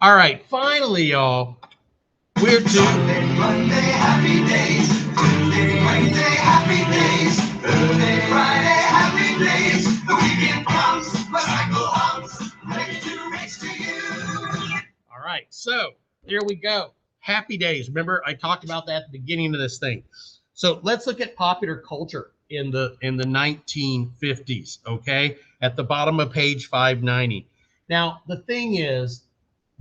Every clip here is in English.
All right, finally, y'all, we're to Sunday, Monday, happy days. Tuesday, Wednesday, happy days. Thursday, Friday, happy days. The weekend comes, the cycle hums, ready to race to you. all right. So here we go. Happy days. Remember, I talked about that at the beginning of this thing. So let's look at popular culture in the 1950s. Okay, at the bottom of page 590. Now the thing is,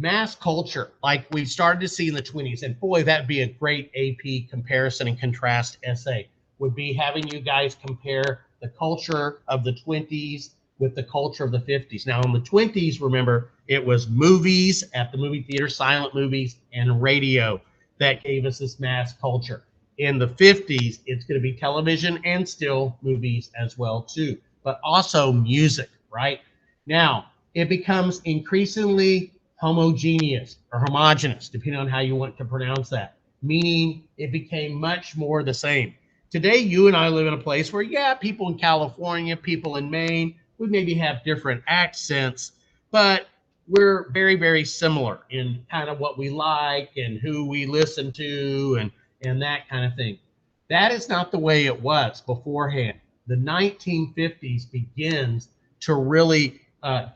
mass culture, like we started to see in the 20s, and boy, that'd be a great AP comparison and contrast essay, would be having you guys compare the culture of the 20s with the culture of the 50s. Now, in the 20s, remember, it was movies at the movie theater, silent movies, and radio that gave us this mass culture. In the 50s, it's going to be television and still movies as well too, but also music, right? Now, it becomes increasingly homogeneous or homogenous, depending on how you want to pronounce that, meaning it became much more the same. Today, you and I live in a place where, yeah, people in California, people in Maine, we maybe have different accents, but we're very, very similar in kind of what we like and who we listen to and that kind of thing. That is not the way it was beforehand. The 1950s begins to really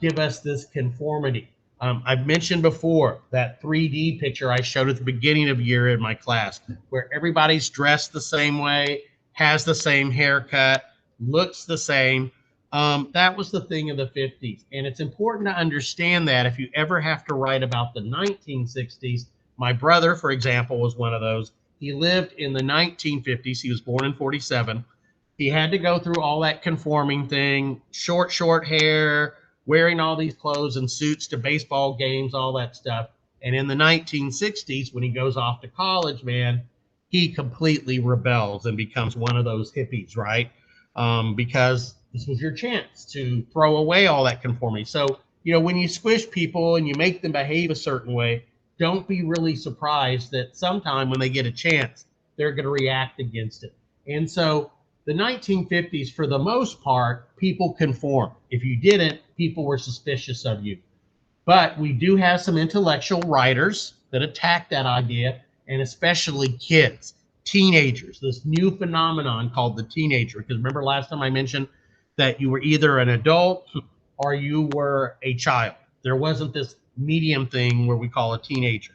give us this conformity. I've mentioned before that 3D picture I showed at the beginning of the year in my class, where everybody's dressed the same way, has the same haircut, looks the same. That was the thing of the 50s. And it's important to understand that if you ever have to write about the 1960s, my brother, for example, was one of those. He lived in the 1950s. He was born in 47. He had to go through all that conforming thing, short hair, wearing all these clothes and suits to baseball games, all that stuff. And in the 1960s, when he goes off to college, man, he completely rebels and becomes one of those hippies, right? Because this was your chance to throw away all that conformity. So, when you squish people and you make them behave a certain way, don't be really surprised that sometime when they get a chance, they're going to react against it. And so the 1950s, for the most part, people conformed. If you didn't, people were suspicious of you. But we do have some intellectual writers that attack that idea, and especially kids, teenagers, this new phenomenon called the teenager. Because remember last time I mentioned that you were either an adult or you were a child. There wasn't this medium thing where we call a teenager.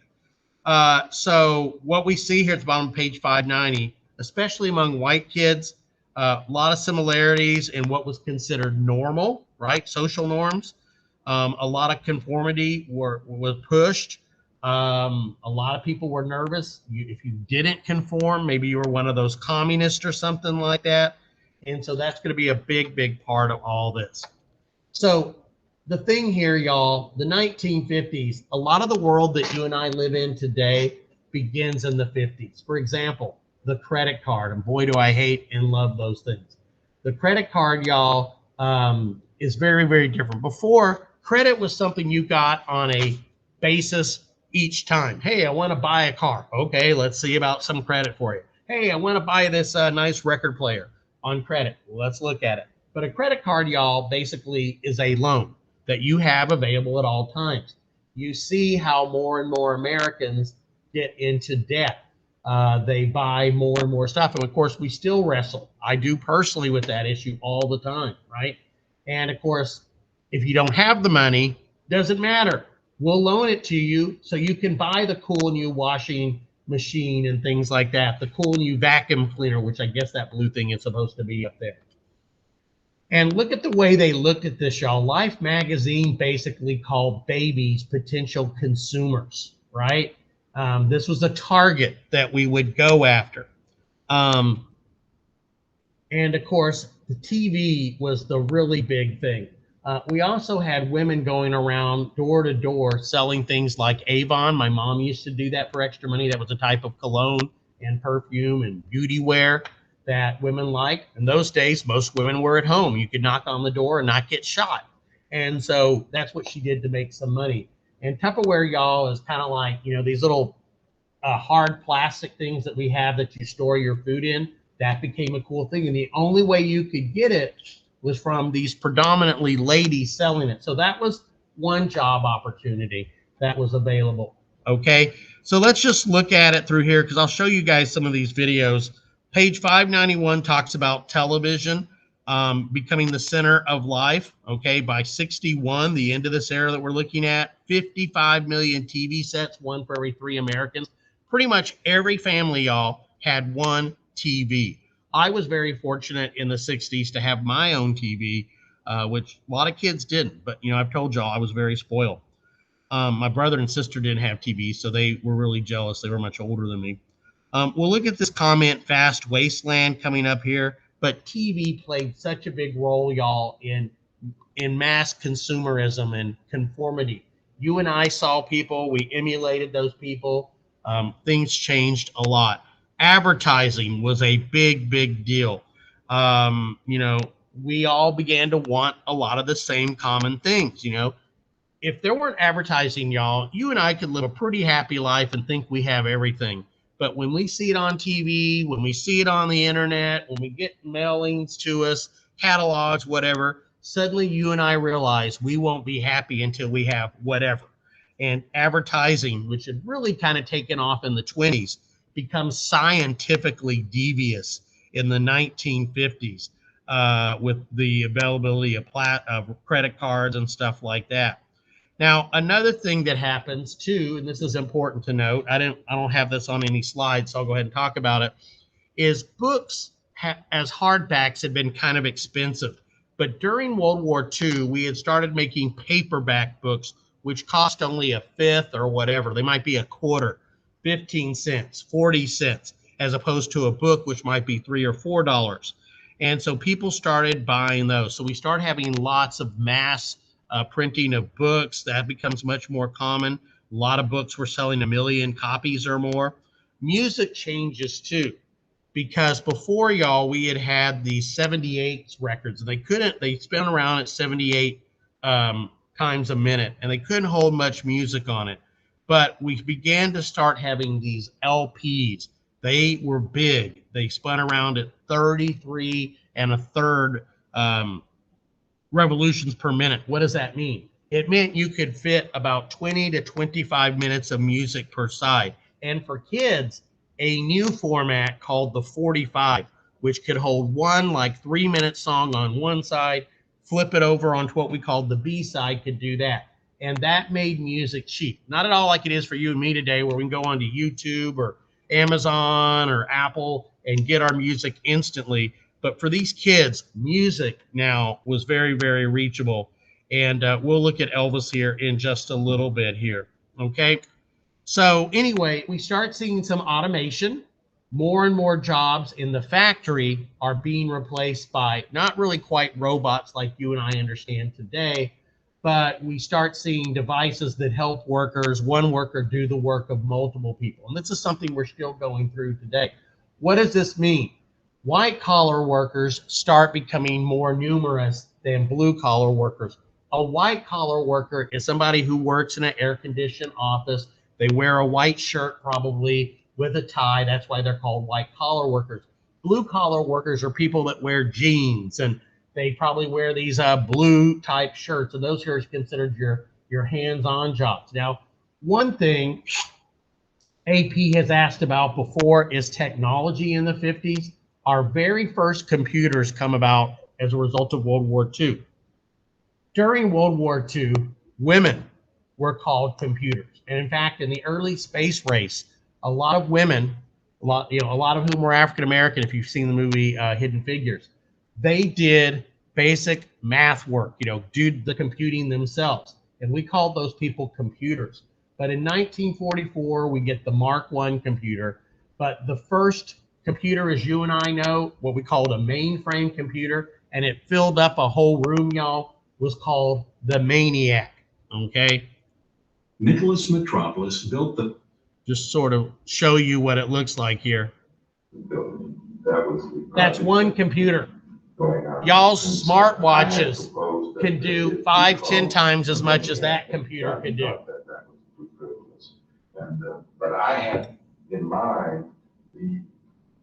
So what we see here at the bottom of page 590, especially among white kids, a lot of similarities in what was considered normal, right? Social norms. A lot of conformity was pushed. A lot of people were nervous. If you didn't conform, maybe you were one of those communists or something like that. And so that's going to be a big, big part of all this. So the thing here, y'all, the 1950s, a lot of the world that you and I live in today begins in the 50s. For example, the credit card, and boy, do I hate and love those things. The credit card, y'all, is very, very different. Before, credit was something you got on a basis each time. Hey, I want to buy a car. Okay, let's see about some credit for you. Hey, I want to buy this nice record player on credit. Let's look at it. But a credit card, y'all, basically is a loan that you have available at all times. You see how more and more Americans get into debt. They buy more and more stuff. And of course, we still wrestle. I do personally with that issue all the time, right? And of course, if you don't have the money, doesn't matter. We'll loan it to you so you can buy the cool new washing machine and things like that. The cool new vacuum cleaner, which I guess that blue thing is supposed to be up there. And look at the way they looked at this, y'all. Life magazine basically called babies potential consumers, right? This was a target that we would go after. Um, and of course, the TV was the really big thing. We also had women going around door to door selling things like Avon. My mom used to do that for extra money. That was a type of cologne and perfume and beauty wear that women like. In those days, most women were at home. You could knock on the door and not get shot. And so that's what she did to make some money. And Tupperware, y'all, is kind of like, these little hard plastic things that we have that you store your food in. That became a cool thing. And the only way you could get it was from these predominantly ladies selling it. So that was one job opportunity. that was available. Okay, so let's just look at it through here because I'll show you guys some of these videos. Page 591 talks about television becoming the center of life. Okay, by 61, the end of this era that we're looking at, 55 million TV sets, one for every 3 Americans. Pretty much every family, y'all, had one TV. I was very fortunate in the 60s to have my own TV, which a lot of kids didn't. But, you know, I've told y'all I was very spoiled. My brother and sister didn't have TV, so they were really jealous. They were much older than me. We'll look at this comment, Fast Wasteland, coming up here. But TV played such a big role, y'all, in mass consumerism and conformity. You and I saw people, we emulated those people. Things changed a lot. Advertising was a big, big deal. You know, we all began to want a lot of the same common things. You know, if there weren't advertising, y'all, you and I could live a pretty happy life and think we have everything. But when we see it on TV, when we see it on the internet, when we get mailings to us, catalogs, whatever, suddenly you and I realize we won't be happy until we have whatever. And advertising, which had really kind of taken off in the 20s, becomes scientifically devious in the 1950s with the availability of credit cards and stuff like that. Now, another thing that happens too, and this is important to note, I don't have this on any slides, so I'll go ahead and talk about it, is books as hardbacks had been kind of expensive. But during World War II, we had started making paperback books, which cost only a fifth or whatever. They might be a quarter, 15 cents, 40 cents, as opposed to a book, which might be $3 or $4. And so people started buying those. So we started having lots of mass printing of books. That becomes much more common. A lot of books were selling 1 million copies or more. Music changes too, because before, y'all, we had these 78 records. They spin around at 78 times a minute, and they couldn't hold much music on it. But we began to start having these LPs. They were big. They spun around at 33 and a third revolutions per minute. What does that mean? It meant you could fit about 20 to 25 minutes of music per side. And for kids, a new format called the 45, which could hold one like 3 minute song on one side, flip it over onto what we called the B side, could do that. And that made music cheap. Not at all like it is for you and me today, where we can go onto YouTube or Amazon or Apple and get our music instantly. But for these kids, music now was very, very reachable. And we'll look at Elvis here in just a little bit here. Okay. So anyway, we start seeing some automation. More and more jobs in the factory are being replaced by not really quite robots like you and I understand today, but we start seeing devices that help workers, one worker, do the work of multiple people. And this is something we're still going through today. What does this mean? White collar workers start becoming more numerous than blue collar workers. A white collar worker is somebody who works in an air conditioned office. They wear a white shirt, probably with a tie. That's why they're called white collar workers. Blue collar workers are people that wear jeans, and they probably wear these blue type shirts. And those are considered your hands on jobs. Now, one thing AP has asked about before is technology in the 50s. Our very first computers come about as a result of World War II. During World War II, women were called computers. And in fact, in the early space race, a lot of women, a lot of whom were African American, if you've seen the movie Hidden Figures, they did basic math work, do the computing themselves. And we called those people computers. But in 1944, we get the Mark I computer. But the first computer, as you and I know, what we called a mainframe computer, and it filled up a whole room, y'all, was called the Maniac. Okay. Nicholas Metropolis built the. Just sort of show you what it looks like here. That's one computer. Y'all's smartwatches can do 5-10 times as much as that computer could do. But I had in mind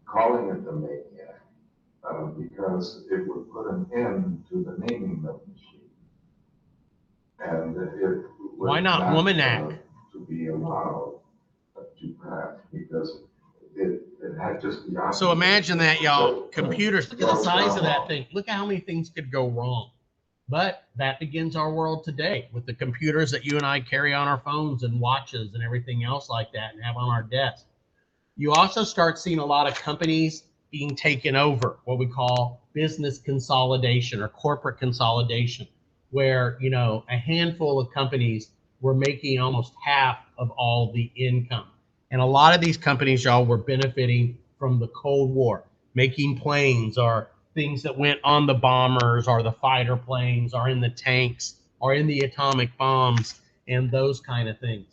calling it the Maniac because it would put an end to the naming of the machine. And it why not Womanac? be allowed to pass because it had just the opposite. So imagine that, y'all. Computers, look at the size of that thing. Look at how many things could go wrong. But that begins our world today with the computers that you and I carry on our phones and watches and everything else like that and have on our desk. You also start seeing a lot of companies being taken over, what we call business consolidation or corporate consolidation, where, you know, a handful of companies were making almost half of all the income. And a lot of these companies, y'all, were benefiting from the Cold War, making planes or things that went on the bombers or the fighter planes or in the tanks or in the atomic bombs and those kind of things.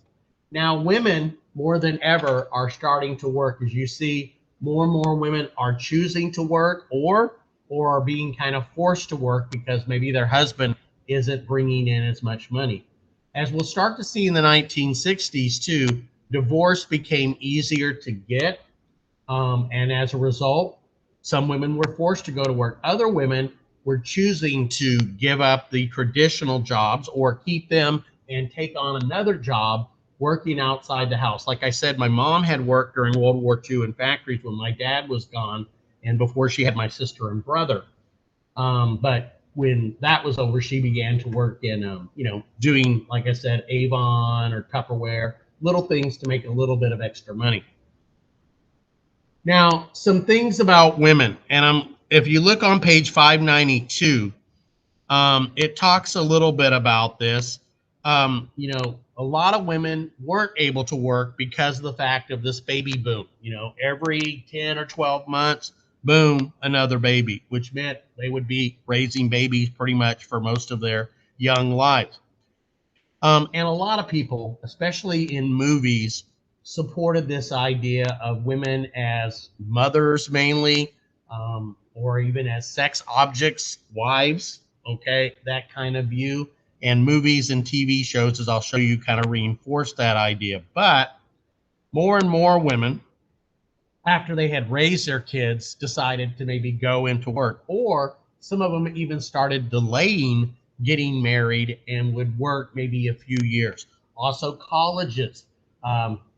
Now, women more than ever are starting to work. As you see, more and more women are choosing to work or are being kind of forced to work because maybe their husband isn't bringing in as much money. As we'll start to see in the 1960s too, divorce became easier to get. And as a result, some women were forced to go to work. Other women were choosing to give up the traditional jobs or keep them and take on another job working outside the house. Like I said, my mom had worked during World War II in factories when my dad was gone and before she had my sister and brother. But when that was over, she began to work in, you know, doing, like I said, Avon or Tupperware, little things to make a little bit of extra money. Now, some things about women, and if you look on page 592, it talks a little bit about this. You know, a lot of women weren't able to work because of the fact of this baby boom. You know, every 10 or 12 months, boom, another baby, which meant they would be raising babies pretty much for most of their young lives. And a lot of people, especially in movies, supported this idea of women as mothers mainly, or even as sex objects, wives, okay, that kind of view. And movies and TV shows, as I'll show you, kind of reinforce that idea. But more and more women, after they had raised their kids, decided to maybe go into work, or some of them even started delaying getting married and would work maybe a few years. Also, colleges,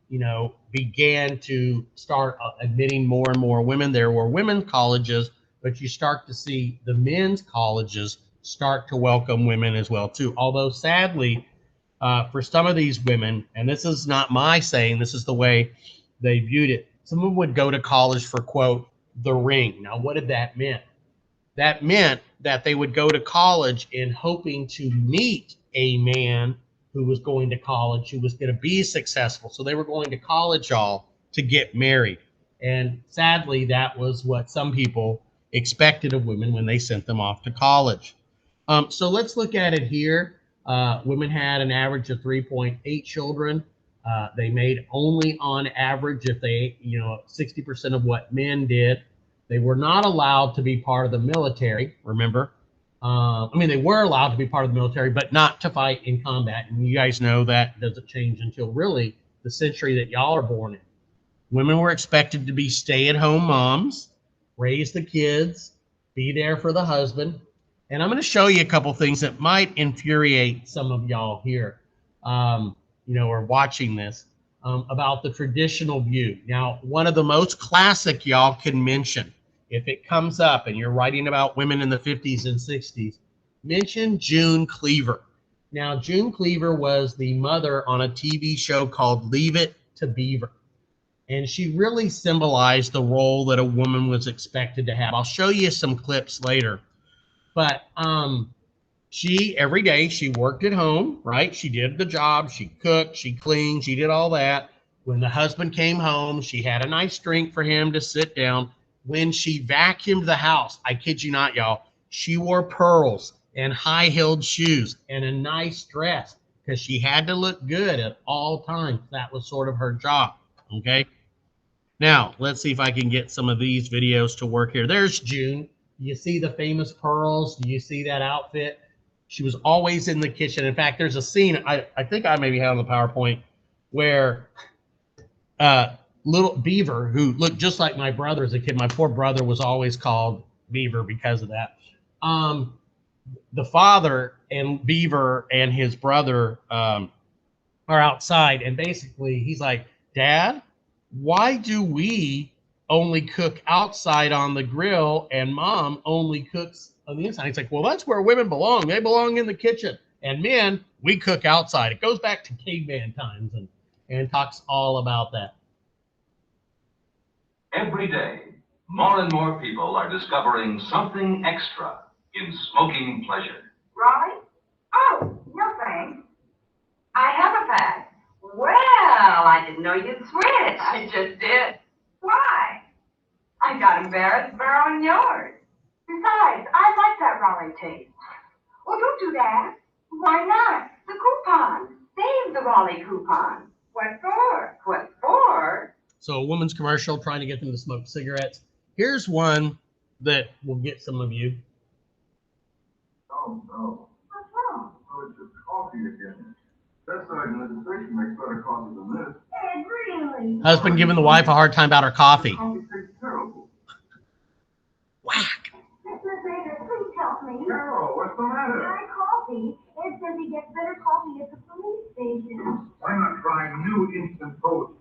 you know, began to start admitting more and more women. There were women's colleges, but you start to see the men's colleges start to welcome women as well too. Although sadly, for some of these women, and this is not my saying, this is the way they viewed it. Some of them would go to college for, quote, the ring. Now, what did that mean? That meant that they would go to college in hoping to meet a man who was going to college, who was going to be successful. So they were going to college all to get married. And sadly, that was what some people expected of women when they sent them off to college. So let's look at it here. Women had an average of 3.8 children. They made only on average, if they, you know, 60% of what men did. They were not allowed to be part of the military, remember? I mean, they were allowed to be part of the military, but not to fight in combat. And you guys know that doesn't change until really the century that y'all are born in. Women were expected to be stay-at-home moms, raise the kids, be there for the husband. And I'm going to show you a couple things that might infuriate some of y'all here, you know, or watching this, about the traditional view. Now, one of the most classic y'all can mention, if it comes up and you're writing about women in the 50s and 60s, mention June Cleaver. Now, June Cleaver was the mother on a TV show called Leave It to Beaver. And she really symbolized the role that a woman was expected to have. I'll show you some clips later. But she, every day, she worked at home, right? She did the job. She cooked, she cleaned, she did all that. When the husband came home, she had a nice drink for him to sit down. When she vacuumed the house, I kid you not, y'all, she wore pearls and high-heeled shoes and a nice dress because she had to look good at all times. That was sort of her job, okay? Now, let's see if I can get some of these videos to work here. There's June. You see the famous pearls? Do you see that outfit? She was always in the kitchen. In fact, there's a scene, I think I maybe had on the PowerPoint, where little Beaver, who looked just like my brother as a kid, my poor brother was always called Beaver because of that. The father and Beaver and his brother or outside, and basically he's like, Dad, why do we only cook outside on the grill and Mom only cooks on the inside? He's like, well, that's where women belong. They belong in the kitchen. And men, we cook outside. It goes back to caveman times, and talks all about that. Every day, more and more people are discovering something extra in smoking pleasure. Raleigh? Oh, no thanks. I have a pack. Well, I didn't know you'd switch. I just did. Why? I got embarrassed borrowing yours. Besides, I like that Raleigh taste. Oh, don't do that. Why not? The coupon. Save the Raleigh coupon. What for? What for? So a woman's commercial trying to get them to smoke cigarettes. Here's one that will get some of you. Oh, no. What's wrong? Oh, it's just coffee again. That side of legislation makes better coffee than this. Ed, really? Husband giving the wife a hard time about her coffee. Coffee tastes terrible. Whack. Mr. Baker, please help me. Carol, what's the matter? My coffee. Ed says he gets better coffee at the police station. Why not try new instant Folgers?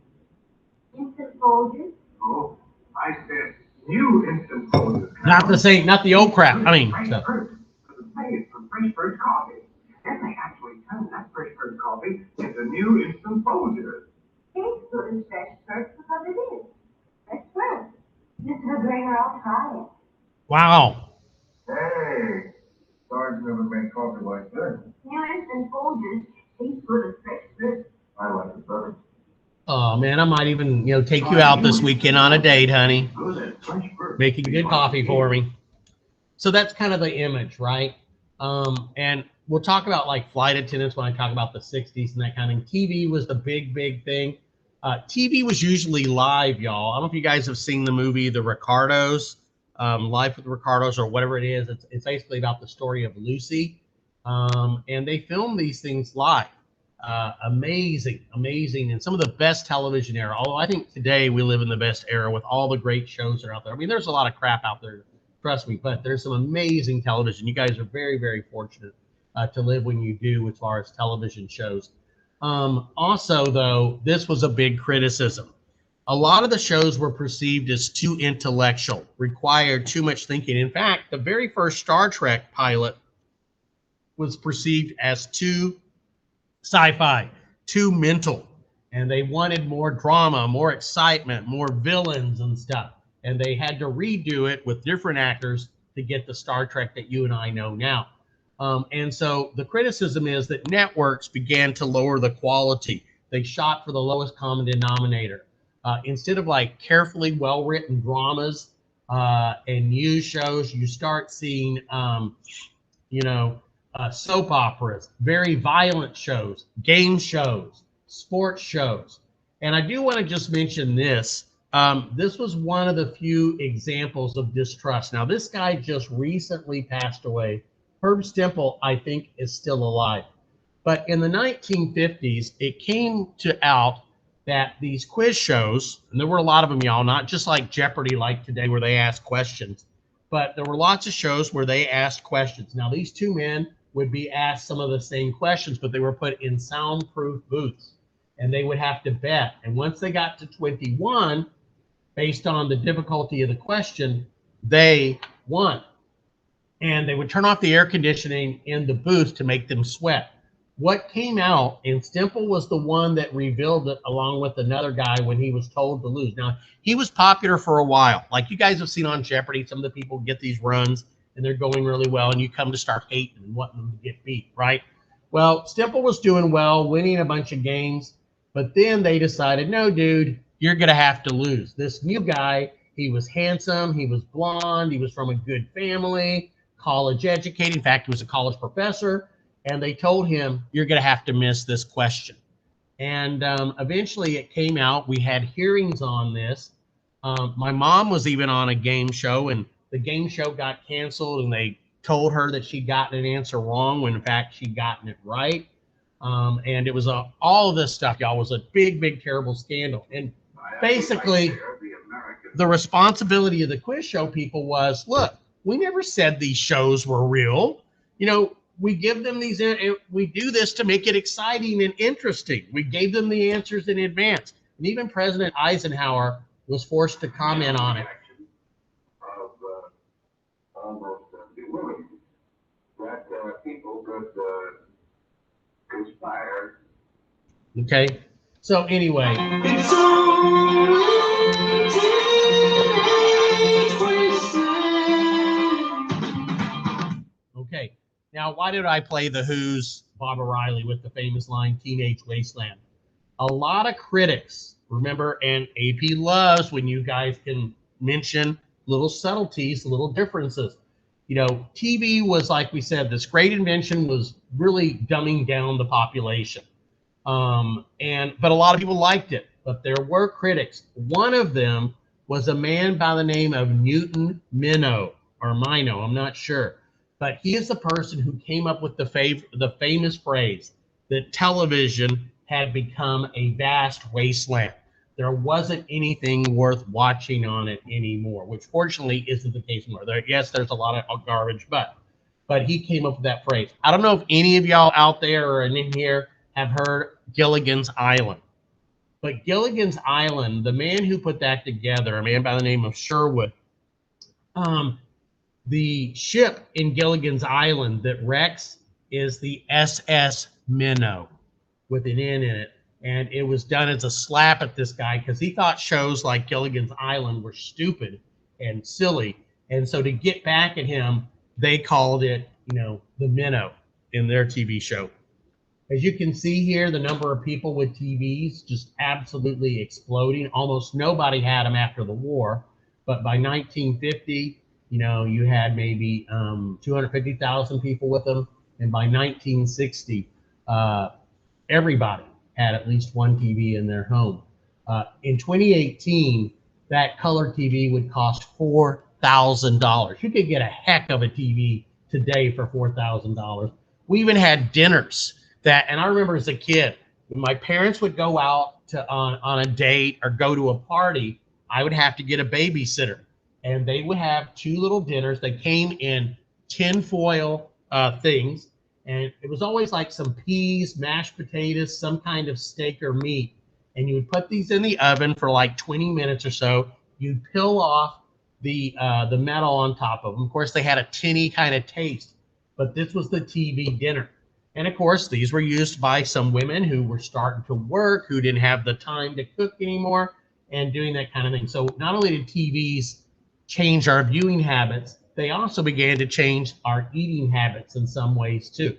Instant Folgers? Oh, I said new instant Folgers. Not the same, not the old crap. I mean, Fresh stuff. fruit. It's made from fresh fruit coffee. Then they actually turn that fresh fruit coffee into new instant Folgers. Tastes good as fresh fruit because it is. Fresh fruit. Mr. Baker, I'll try it. Wow. Hey, Sarge never made coffee like this. New Instant Folgers taste good as fresh fruit. I like it better. Oh man, I might even, take you out this weekend on a date, honey. Good as fresh fruit. Making good coffee for me. So that's kind of the image, right? And we'll talk about like flight attendants when I talk about the 60s and that kind of thing. TV was the big thing. TV was usually live, y'all. I don't know if you guys have seen the movie The Ricardos, Life with the Ricardos, or whatever it is. It's basically about the story of Lucy. And they filmed these things live. Amazing. And some of the best television era. Although I think today we live in the best era with all the great shows that are out there. I mean, there's a lot of crap out there, trust me, but there's some amazing television. You guys are very fortunate to live when you do as far as television shows. Also, though, this was a big criticism. A lot of the shows were perceived as too intellectual, required too much thinking. In fact, the very first Star Trek pilot was perceived as too sci-fi, too mental, and they wanted more drama, more excitement, more villains and stuff. And they had to redo it with different actors to get the Star Trek that you and I know now. And so the criticism is that networks began to lower the quality. They shot for the lowest common denominator. Instead of like carefully well-written dramas and news shows, you start seeing, soap operas, very violent shows, game shows, sports shows. And I do want to just mention this. This was one of the few examples of distrust. Now, this guy just recently passed away. Herb Stempel, I think, is still alive. But in the 1950s, it came out that these quiz shows, and there were a lot of them, y'all, not just like Jeopardy like today where they ask questions, but there were lots of shows where they asked questions. Now, these two men would be asked some of the same questions, but they were put in soundproof booths, and they would have to bet. And once they got to 21, based on the difficulty of the question, they won. And they would turn off the air conditioning in the booth to make them sweat. What came out, and Stempel was the one that revealed it along with another guy when he was told to lose. Now, he was popular for a while. Like you guys have seen on Jeopardy, some of the people get these runs and they're going really well, and you come to start hating and wanting them to get beat, right? Well, Stempel was doing well, winning a bunch of games, but then they decided, no, dude, you're going to have to lose. This new guy, he was handsome, he was blonde, he was from a good family, college educated. In fact, he was a college professor. And they told him, you're going to have to miss this question. And eventually it came out. We had hearings on this. My mom was even on a game show, and the game show got canceled, and they told her that she'd gotten an answer wrong when, in fact, she'd gotten it right. And it was all of this stuff, y'all, was a big, terrible scandal. And basically, the responsibility of the quiz show people was, look, we never said these shows were real. we give them these, we do this to make it exciting and interesting. We gave them the answers in advance. And even President Eisenhower was forced to comment on it. Of almost bewilderment that people could conspire. Okay. So anyway. Okay. Now, why did I play The Who's Bob O'Reilly with the famous line, Teenage Wasteland? A lot of critics, remember, and AP loves when you guys can mention little subtleties, little differences. You know, TV was, like we said, this great invention was really dumbing down the population. But a lot of people liked it, but there were critics. One of them was a man by the name of Newton Minow, or Mino, I'm not sure. But he is the person who came up with the famous phrase that television had become a vast wasteland. There wasn't anything worth watching on it anymore, which fortunately isn't the case anymore. Yes, there's a lot of garbage, but he came up with that phrase. I don't know if any of y'all out there or in here have heard Gilligan's Island. But Gilligan's Island, the man who put that together, a man by the name of Sherwood, the ship in Gilligan's Island that wrecks is the SS Minnow with an N in it. And it was done as a slap at this guy because he thought shows like Gilligan's Island were stupid and silly. And so to get back at him, they called it, the Minnow in their TV show. As you can see here, the number of people with TVs just absolutely exploding. Almost nobody had them after the war. But by 1950, you had maybe 250,000 people with them. And by 1960, everybody had at least one TV in their home. In 2018, that color TV would cost $4,000. You could get a heck of a TV today for $4,000. We even had dinners and I remember as a kid, when my parents would go out on a date or go to a party, I would have to get a babysitter. And they would have two little dinners. They came in tinfoil things. And it was always like some peas, mashed potatoes, some kind of steak or meat. And you would put these in the oven for like 20 minutes or so. You'd peel off the metal on top of them. Of course, they had a tinny kind of taste. But this was the TV dinner. And of course, these were used by some women who were starting to work, who didn't have the time to cook anymore, and doing that kind of thing. So not only did TVs change our viewing habits, they also began to change our eating habits in some ways too.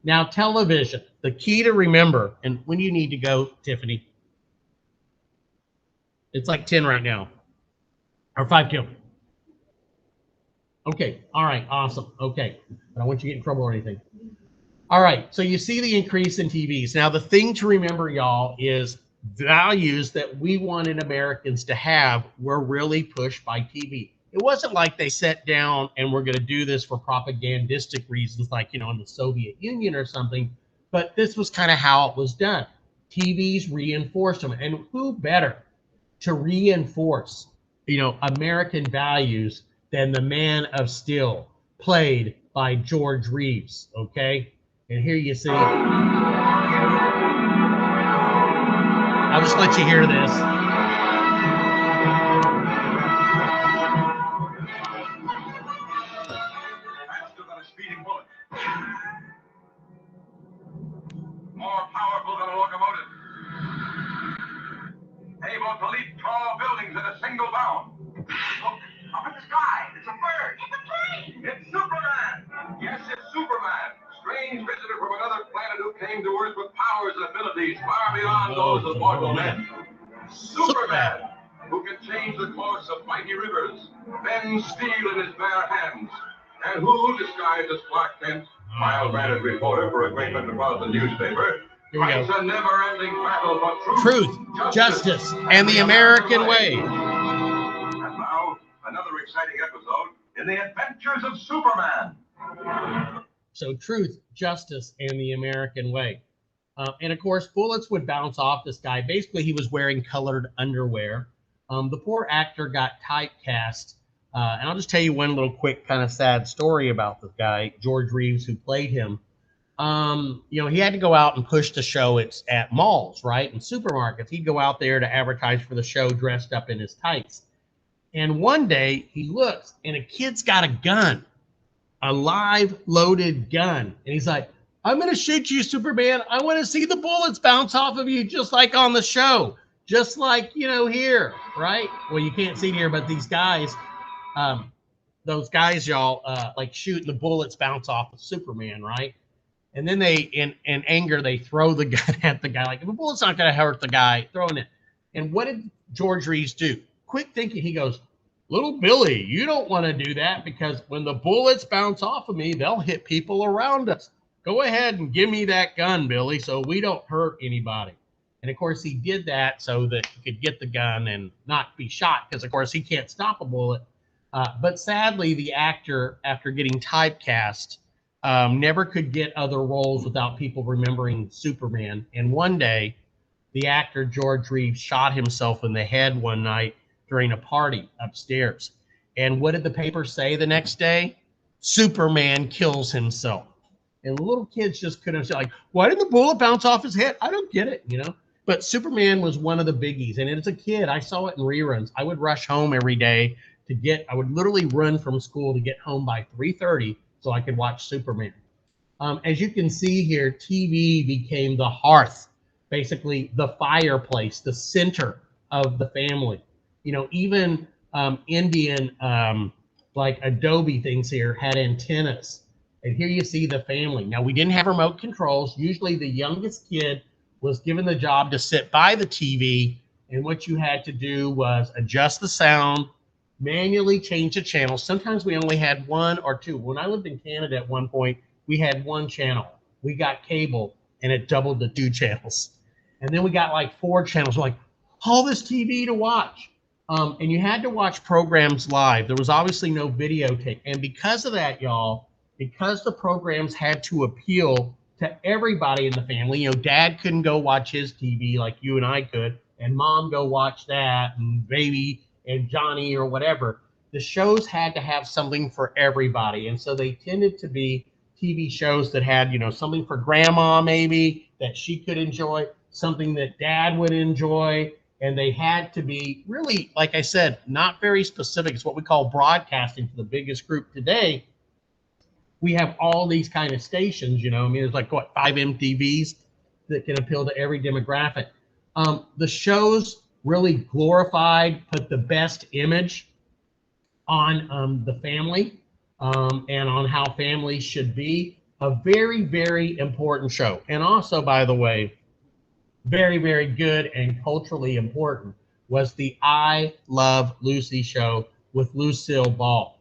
Now, television, the key to remember, and when you need to go, Tiffany? It's like 10 right now, or 5 2. Okay, all right, awesome. Okay, I don't want you to get in trouble or anything. All right, so you see the increase in TVs. Now, the thing to remember, y'all, is values that we wanted Americans to have were really pushed by TV. It wasn't like they sat down and we're going to do this for propagandistic reasons, like, in the Soviet Union or something, but this was kind of how it was done. TVs reinforced them, and who better to reinforce, American values than the Man of Steel, played by George Reeves, okay? And here you see, I'll just let you hear this. Faster than a speeding bullet. More powerful than a locomotive. Able to leap tall buildings at a single bound. Look, up in the sky. It's a bird. It's a plane! It's Superman. Yes, it's Superman. Strange visitor from another planet who came to Earth with powers and abilities far beyond those of mortal men. Superman, who can change the course of mighty rivers, bend steel in his bare hands, and who, disguised as Clark Kent, mild-mannered reporter for a great metropolitan newspaper, fights a never-ending battle for Truth, justice, and the American way. And now, another exciting episode in the adventures of Superman. So truth, justice, and the American way. And of course, bullets would bounce off this guy. Basically, he was wearing colored underwear. The poor actor got typecast And I'll just tell you one little quick kind of sad story about this guy, George Reeves, who played him. He had to go out and push the show at malls, right? And supermarkets. He'd go out there to advertise for the show dressed up in his tights. And one day he looks and a kid's got a gun, a live loaded gun. And he's like, I'm going to shoot you, Superman. I want to see the bullets bounce off of you just like on the show, just like, here, right? Well, you can't see it here, but these guys, those guys, y'all, like shooting the bullets bounce off of Superman, right? And then they, in anger, they throw the gun at the guy. Like, if a bullet's not going to hurt the guy, throwing it. And what did George Reeves do? Quick thinking, he goes, little Billy, you don't want to do that because when the bullets bounce off of me, they'll hit people around us. Go ahead and give me that gun, Billy, so we don't hurt anybody. And of course, he did that so that he could get the gun and not be shot because, of course, he can't stop a bullet. But sadly, the actor, after getting typecast, never could get other roles without people remembering Superman. And one day, the actor George Reeves shot himself in the head one night during a party upstairs. And what did the paper say the next day? Superman kills himself. And little kids just couldn't say, like, why did the bullet bounce off his head? I don't get it, But Superman was one of the biggies. And as a kid, I saw it in reruns. I would rush home every day I would literally run from school to get home by 3:30 so I could watch Superman. As you can see here, TV became the hearth, basically the fireplace, the center of the family. Even Indian, like Adobe things here had antennas. And here you see the family. Now, we didn't have remote controls. Usually the youngest kid was given the job to sit by the TV. And what you had to do was adjust the sound, manually change the channel. Sometimes we only had one or two. When I lived in Canada at one point, we had one channel. We got cable and it doubled to 2 channels. And then we got like 4 channels. We're like, all this TV to watch. And you had to watch programs live. There was obviously no videotape. And because of that, y'all, because the programs had to appeal to everybody in the family, Dad couldn't go watch his TV like you and I could, and Mom go watch that, and baby and Johnny or whatever. The shows had to have something for everybody. And so they tended to be TV shows that had, something for grandma maybe that she could enjoy, something that Dad would enjoy. And they had to be really, like I said, not very specific. It's what we call broadcasting to the biggest group today. We have all these kind of stations, there's like, 5 MTVs that can appeal to every demographic. The shows really glorified, put the best image on the family and on how families should be. A very, very important show. And also, by the way, very, very good and culturally important was the I Love Lucy show with Lucille Ball.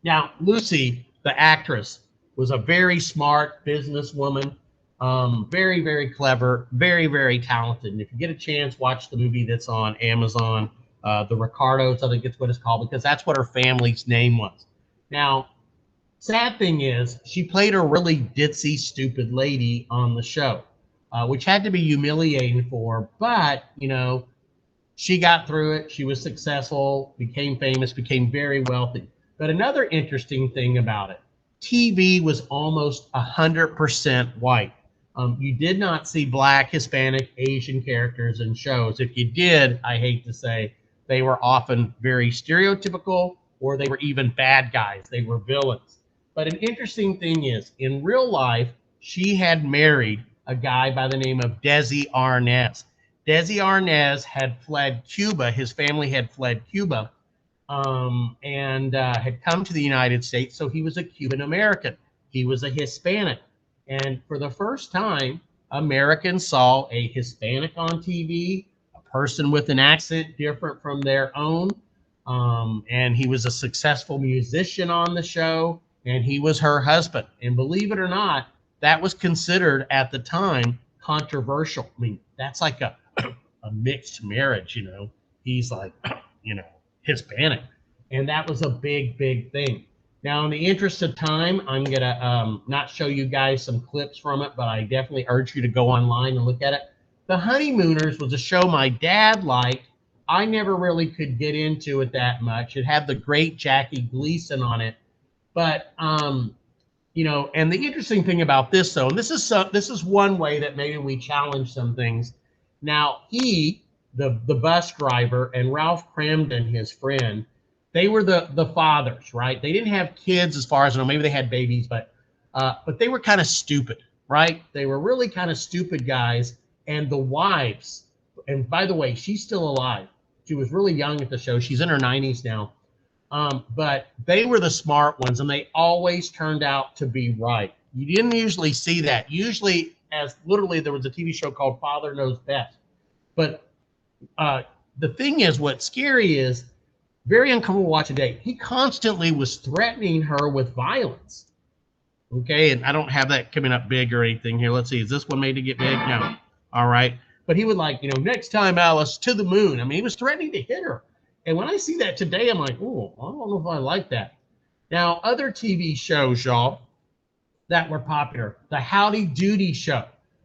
Now, Lucy, the actress, was a very smart businesswoman, very, very clever, very, very talented. And if you get a chance, watch the movie that's on Amazon, The Ricardos, I think it's what it's called, because that's what her family's name was. Now, sad thing is, she played a really ditzy, stupid lady on the show, which had to be humiliating for her. But, she got through it. She was successful, became famous, became very wealthy. But another interesting thing about it, TV was almost 100% white. You did not see Black, Hispanic, Asian characters in shows. If you did, I hate to say, they were often very stereotypical, or they were even bad guys. They were villains. But an interesting thing is, in real life, she had married a guy by the name of Desi Arnaz. Desi Arnaz had fled Cuba. His family had fled Cuba and had come to the United States. So he was a Cuban American. He was a Hispanic. And for the first time, Americans saw a Hispanic on TV, a person with an accent different from their own. And he was a successful musician on the show, and he was her husband. And believe it or not, that was considered at the time controversial. I mean, that's like a mixed marriage, He's like, Hispanic. And that was a big, big thing. Now, in the interest of time, I'm going to not show you guys some clips from it, but I definitely urge you to go online and look at it. The Honeymooners was a show my dad liked, I never really could get into it that much. It had the great Jackie Gleason on it, but you know, and the interesting thing about this, though, and this is one way that maybe we challenge some things. Now, the bus driver, and Ralph Cramden, his friend, they were the fathers, right? They didn't have kids, as far as I know. Maybe they had babies, but they were kind of stupid, right? They were really kind of stupid guys. And the wives, and by the way, she's still alive. She was really young at the show. She's in her 90s now. But they were the smart ones, and they always turned out to be right. You didn't usually see that. Usually, as literally, there was a TV show called Father Knows Best. But the thing is, what's scary is, very uncomfortable to watch today. He constantly was threatening her with violence. Okay, and I don't have that coming up big or anything here. Let's see, is this one made to get big? No. All right. But he would, like, you know, next time, Alice, to the moon. I mean, he was threatening to hit her. And when I see that today, I'm like, oh, I don't know if I like that. Now, other TV shows, y'all, that were popular. The Howdy Doody Show.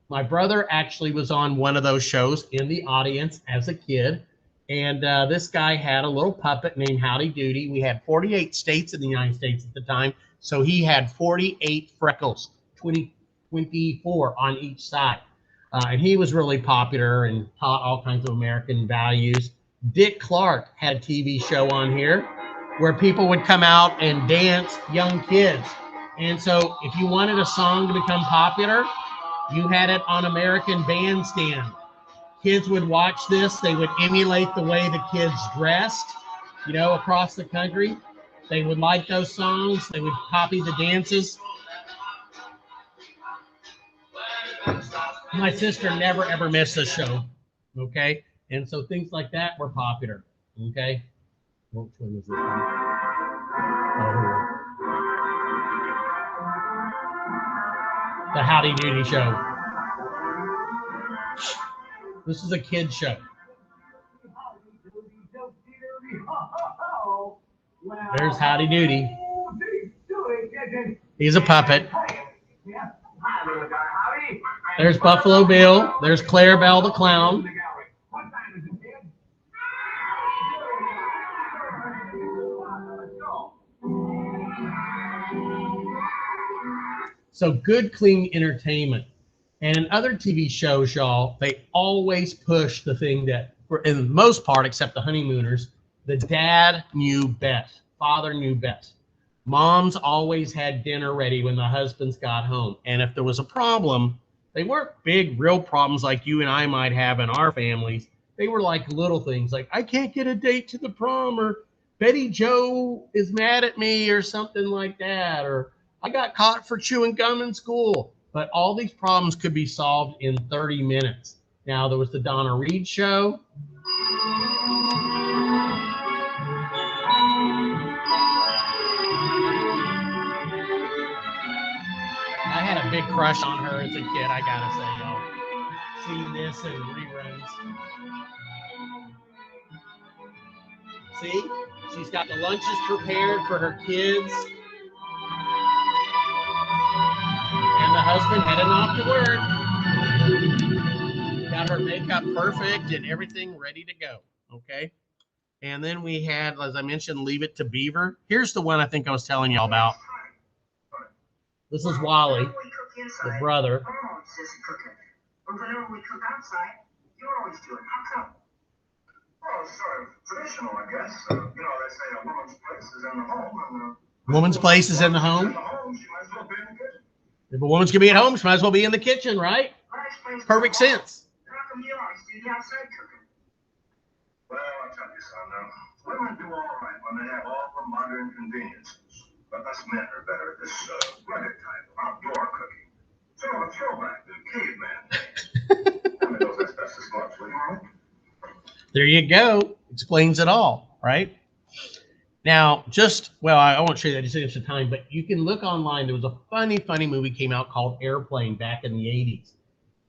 My brother actually was on one of those shows in the audience as a kid. And this guy had a little puppet named Howdy Doody. We had 48 states in the United States at the time. So he had 48 freckles, 24 on each side. And he was really popular and taught all kinds of American values. Dick Clark had a TV show on here where people would come out and dance, young kids. And so if you wanted a song to become popular, you had it on American Bandstand. Kids would watch this. They would emulate the way the kids dressed, you know, across the country. They would like those songs. They would copy the dances. My sister never, ever missed a show, okay? And so things like that were popular, okay? Which one is this one? Oh, the Howdy Doody Show. This is a kid's show. There's Howdy Doody. He's a puppet. There's Buffalo Bill. There's Clarabelle the Clown. So good, clean entertainment. And in other TV shows, y'all, they always push the thing that, for in the most part, except the Honeymooners, the dad knew best. Father knew best. Moms always had dinner ready when the husbands got home. And if there was a problem, they weren't big, real problems like you and I might have in our families. They were like little things like, I can't get a date to the prom, or Betty Joe is mad at me, or something like that, or I got caught for chewing gum in school. But all these problems could be solved in 30 minutes. Now, there was the Donna Reed Show. I had a big crush on her as a kid, I gotta say, y'all. Seeing this in reruns. See? She's got the lunches prepared for her kids. And the husband heading off to work. Got her makeup perfect and everything ready to go. Okay. And then we had, as I mentioned, Leave It to Beaver. Here's the one I think I was telling y'all about. This is Wally, the brother. Whenever we cook outside, you always do it. How come? Well, it's sort of traditional, I guess. You know, they say a woman's place is in the home. Woman's place is in the home. She might as well be in the kitchen. If a woman's gonna be at home, she might as well be in the kitchen, right? Perfect sense. How come you always do the outside cooking? Well, I'll tell you something now. Women do all right when they have all the modern conveniences. But us men are better at this rugged type of outdoor cooking. Sort of a throwback to caveman. I mean, those asbestos gloves, will you, Mike? There you go. Explains it all, right? Now, I won't show you that just in the time, but you can look online. There was a funny movie came out called Airplane back in the 80s.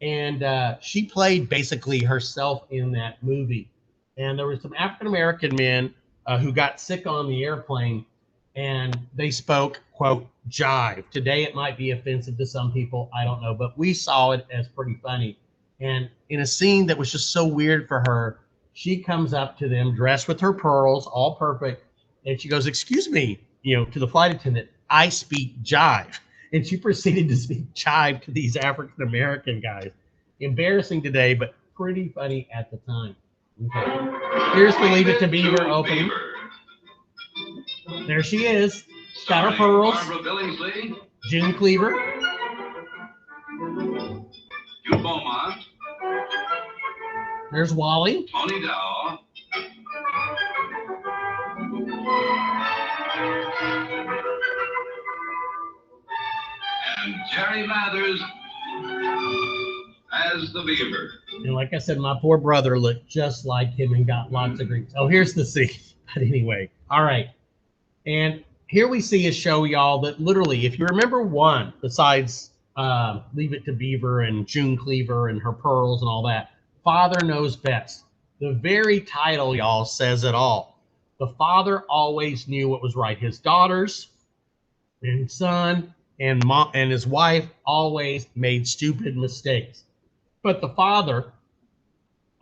And she played basically herself in that movie. And there were some African-American men who got sick on the airplane, and they spoke, quote, jive. Today it might be offensive to some people, I don't know, but we saw it as pretty funny. And in a scene that was just so weird for her, She comes up to them dressed with her pearls, all perfect. And she goes, excuse me, to the flight attendant, I speak jive. And she proceeded to speak jive to these African-American guys. Embarrassing today, but pretty funny at the time. Okay. Here's the Leave It to Beaver opening. There she is. She's got her pearls. June Cleaver. Hugh Beaumont. There's Wally. Tony Dow. And Jerry Mathers as the Beaver. And like I said, my poor brother looked just like him and got lots of grief. Oh, here's the scene. But anyway, all right. And here we see a show, y'all, that literally, if you remember one, besides Leave It to Beaver and June Cleaver and her pearls and all that, Father Knows Best. The very title, y'all, says it all. The father always knew what was right. His daughters and son and mom and his wife always made stupid mistakes. But the father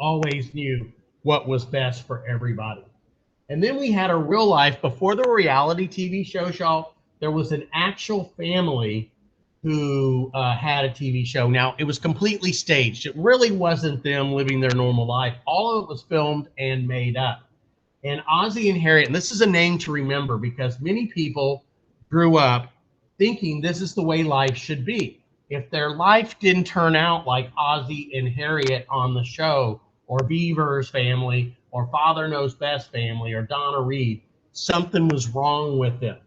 always knew what was best for everybody. And then we had a real life, before the reality TV shows, y'all, there was an actual family who had a TV show. Now, it was completely staged. It really wasn't them living their normal life. All of it was filmed and made up. And Ozzie and Harriet, and this is a name to remember because many people grew up thinking this is the way life should be. If their life didn't turn out like Ozzie and Harriet on the show, or Beaver's family, or Father Knows Best family, or Donna Reed, something was wrong with them.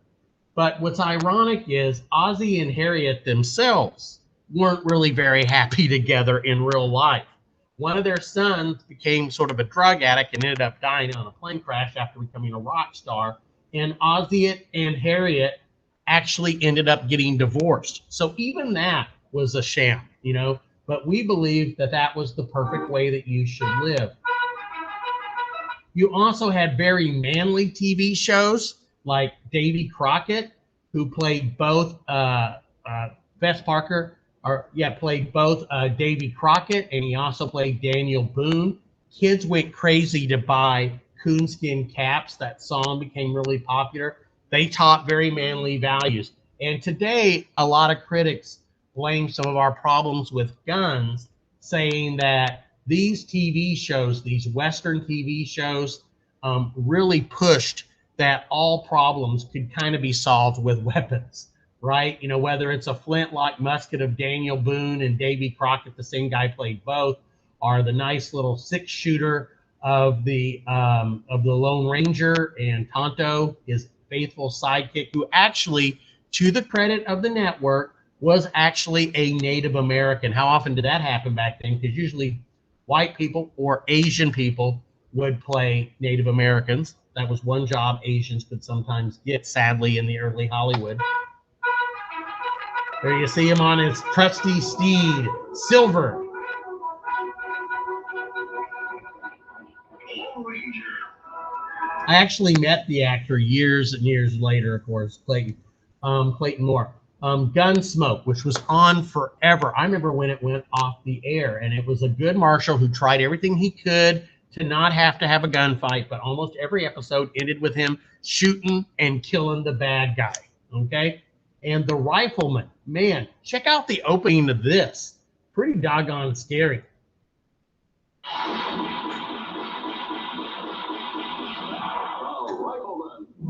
But what's ironic is Ozzie and Harriet themselves weren't really very happy together in real life. One of their sons became sort of a drug addict and ended up dying on a plane crash after becoming a rock star. And Ozzie and Harriet actually ended up getting divorced. So even that was a sham, but we believe that that was the perfect way that you should live. You also had very manly TV shows like Davy Crockett, who played both Bess Parker, played both Davy Crockett, and he also played Daniel Boone. Kids went crazy to buy coonskin caps. That song became really popular. They taught very manly values. And today, a lot of critics blame some of our problems with guns, saying that these TV shows, these Western TV shows, really pushed that all problems could kind of be solved with weapons, right? Whether it's a flintlock musket of Daniel Boone and Davy Crockett, the same guy played both, or the nice little 6-shooter of the Lone Ranger and Tonto, his faithful sidekick, who actually, to the credit of the network, was actually a Native American. How often did that happen back then? Because usually white people or Asian people would play Native Americans. That was one job Asians could sometimes get, sadly, in the early Hollywood. There you see him on his trusty steed, Silver. I actually met the actor years and years later, of course, Clayton Moore. Gunsmoke, which was on forever. I remember when it went off the air, and it was a good marshal who tried everything he could to not have to have a gunfight, but almost every episode ended with him shooting and killing the bad guy, okay? And The Rifleman, man, check out the opening of this. Pretty doggone scary.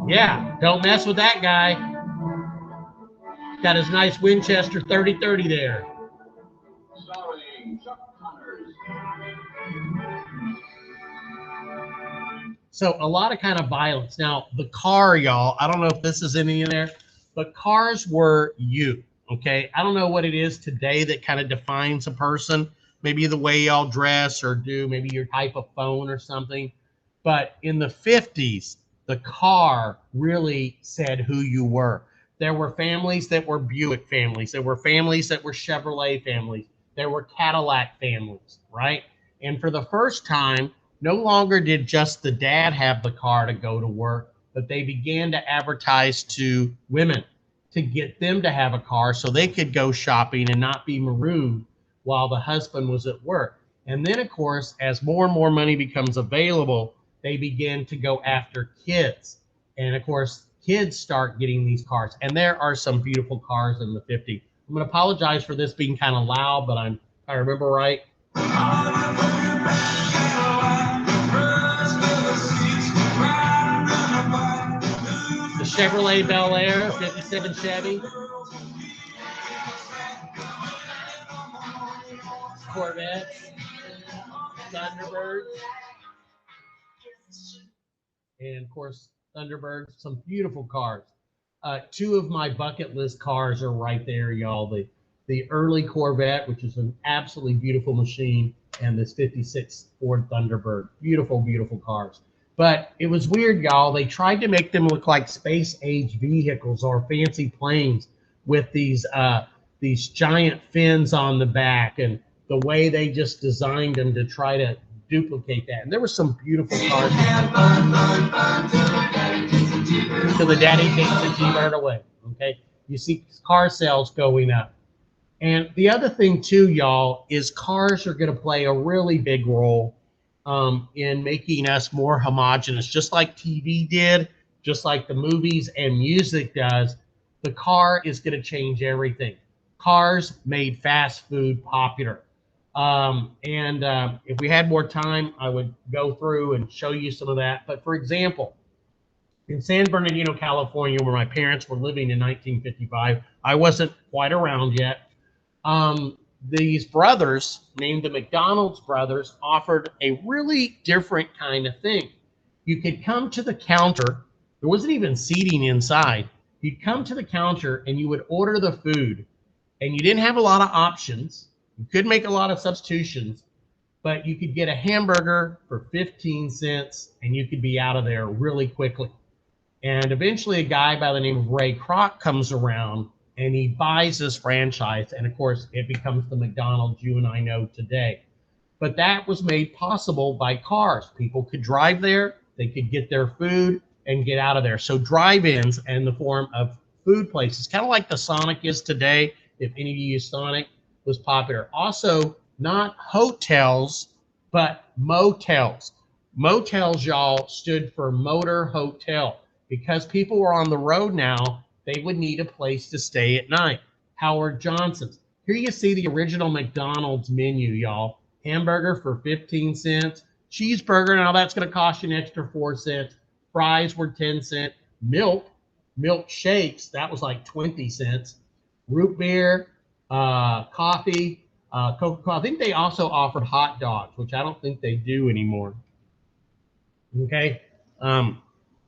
Yeah, don't mess with that guy. Got his nice Winchester 30-30 there. Starring Chuck Connors. So a lot of kind of violence. Now, the car, y'all, I don't know if this is any in there, but cars were you, okay? I don't know what it is today that kind of defines a person. Maybe the way y'all dress or do, maybe your type of phone or something. But in the 50s, the car really said who you were. There were families that were Buick families. There were families that were Chevrolet families. There were Cadillac families, right? And for the first time, no longer did just the dad have the car to go to work, but they began to advertise to women to get them to have a car so they could go shopping and not be marooned while the husband was at work. And then, of course, as more and more money becomes available, they begin to go after kids. And of course, kids start getting these cars. And there are some beautiful cars in the 50s. I'm going to apologize for this being kind of loud, but I remember right. The Chevrolet Bel Air, 57 Chevy. Corvettes, Thunderbirds, and of course, Thunderbirds, some beautiful cars. Two of my bucket list cars are right there, y'all. The early Corvette, which is an absolutely beautiful machine, and this 56 Ford Thunderbird. Beautiful, beautiful cars. But it was weird, y'all. They tried to make them look like space-age vehicles or fancy planes with these giant fins on the back, and the way they just designed them to try to duplicate that. And there were some beautiful cars. Till the daddy takes the T-bird away. Okay, you see car sales going up. And the other thing too, y'all, is cars are going to play a really big role in making us more homogenous, just like TV did, just like the movies and music does. The car is going to change everything. Cars made fast food popular. If we had more time, I would go through and show you some of that. But for example, in San Bernardino, California, where my parents were living in 1955, I wasn't quite around yet. These brothers, named the McDonald's brothers, offered a really different kind of thing. You could come to the counter. There wasn't even seating inside. You'd come to the counter and you would order the food, and you didn't have a lot of options. You could make a lot of substitutions, but you could get a hamburger for 15 cents and you could be out of there really quickly. And eventually a guy by the name of Ray Kroc comes around and he buys this franchise. And of course, it becomes the McDonald's you and I know today. But that was made possible by cars. People could drive there, they could get their food and get out of there. So drive-ins in the form of food places, kind of like the Sonic is today, if any of you use Sonic, was popular. Also, not hotels, but motels. Motels, y'all, stood for motor hotel. Because people were on the road now, they would need a place to stay at night. Howard Johnson's. Here you see the original McDonald's menu, y'all. Hamburger for 15 cents. Cheeseburger, now that's going to cost you an extra 4 cents. Fries were 10 cents. Milk shakes, that was like 20 cents. Root beer, coffee, Coca-Cola. I think they also offered hot dogs, which I don't think they do anymore. Okay.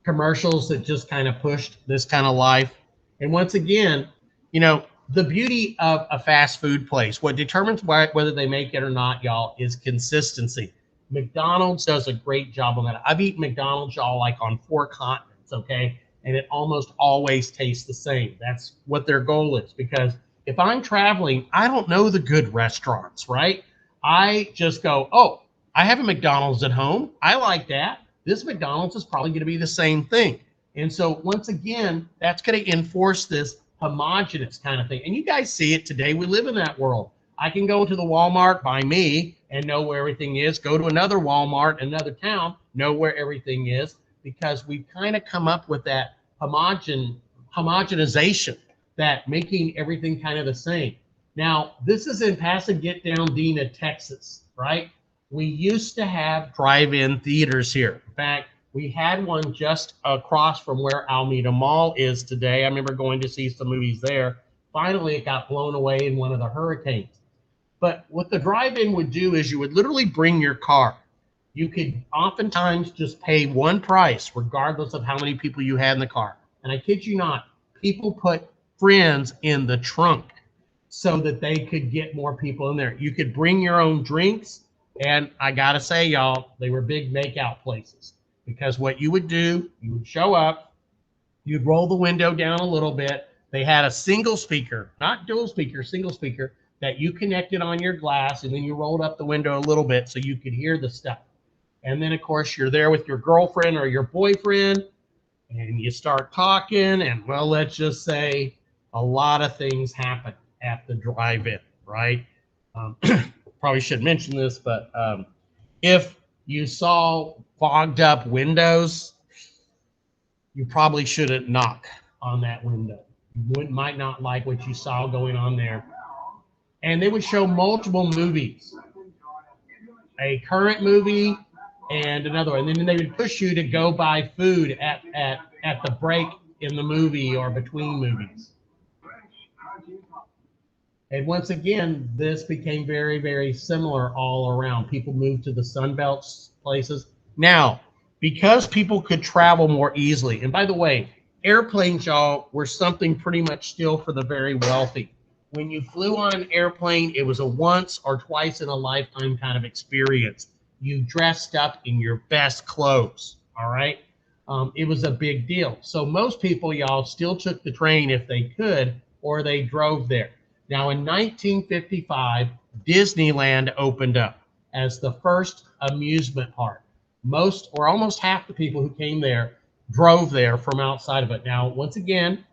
Commercials that just kind of pushed this kind of life. And once again, you know, the beauty of a fast food place, what determines whether they make it or not, y'all, is consistency. McDonald's does a great job on that. I've eaten McDonald's, y'all, like on 4 continents, okay? And it almost always tastes the same. That's what their goal is, because if I'm traveling, I don't know the good restaurants, right? I just go, oh, I have a McDonald's at home. I like that. This McDonald's is probably going to be the same thing. And so once again, that's going to enforce this homogenous kind of thing. And you guys see it today. We live in that world. I can go to the Walmart by me and know where everything is. Go to another Walmart, another town, know where everything is, because we've kind of come up with that homogenization, that making everything kind of the same. Now, this is in Pasadena, Texas, right? We used to have drive-in theaters here. In fact, we had one just across from where Alameda Mall is today. I remember going to see some movies there. Finally, it got blown away in one of the hurricanes. But what the drive-in would do is you would literally bring your car. You could oftentimes just pay one price, regardless of how many people you had in the car. And I kid you not, people put friends in the trunk so that they could get more people in there. You could bring your own drinks. And I got to say, y'all, they were big makeout places, because what you would do, you would show up, you'd roll the window down a little bit. They had a single speaker, not dual speaker, single speaker that you connected on your glass, and then you rolled up the window a little bit so you could hear the stuff. And then, of course, you're there with your girlfriend or your boyfriend, and you start talking, and, well, let's just say a lot of things happen at the drive-in, right? probably should mention this, but if you saw fogged up windows, you probably shouldn't knock on that window. You might not like what you saw going on there. And they would show multiple movies, a current movie and another one. And then they would push you to go buy food at the break in the movie or between movies. And once again, this became very, very similar all around. People moved to the Sunbelt places. Now, because people could travel more easily, and by the way, airplanes, y'all, were something pretty much still for the very wealthy. When you flew on an airplane, it was a once or twice in a lifetime kind of experience. You dressed up in your best clothes, all right? It was a big deal. So most people, y'all, still took the train if they could, or they drove there. Now, in 1955, Disneyland opened up as the first amusement park. Most or almost half the people who came there drove there from outside of it. Now, once again,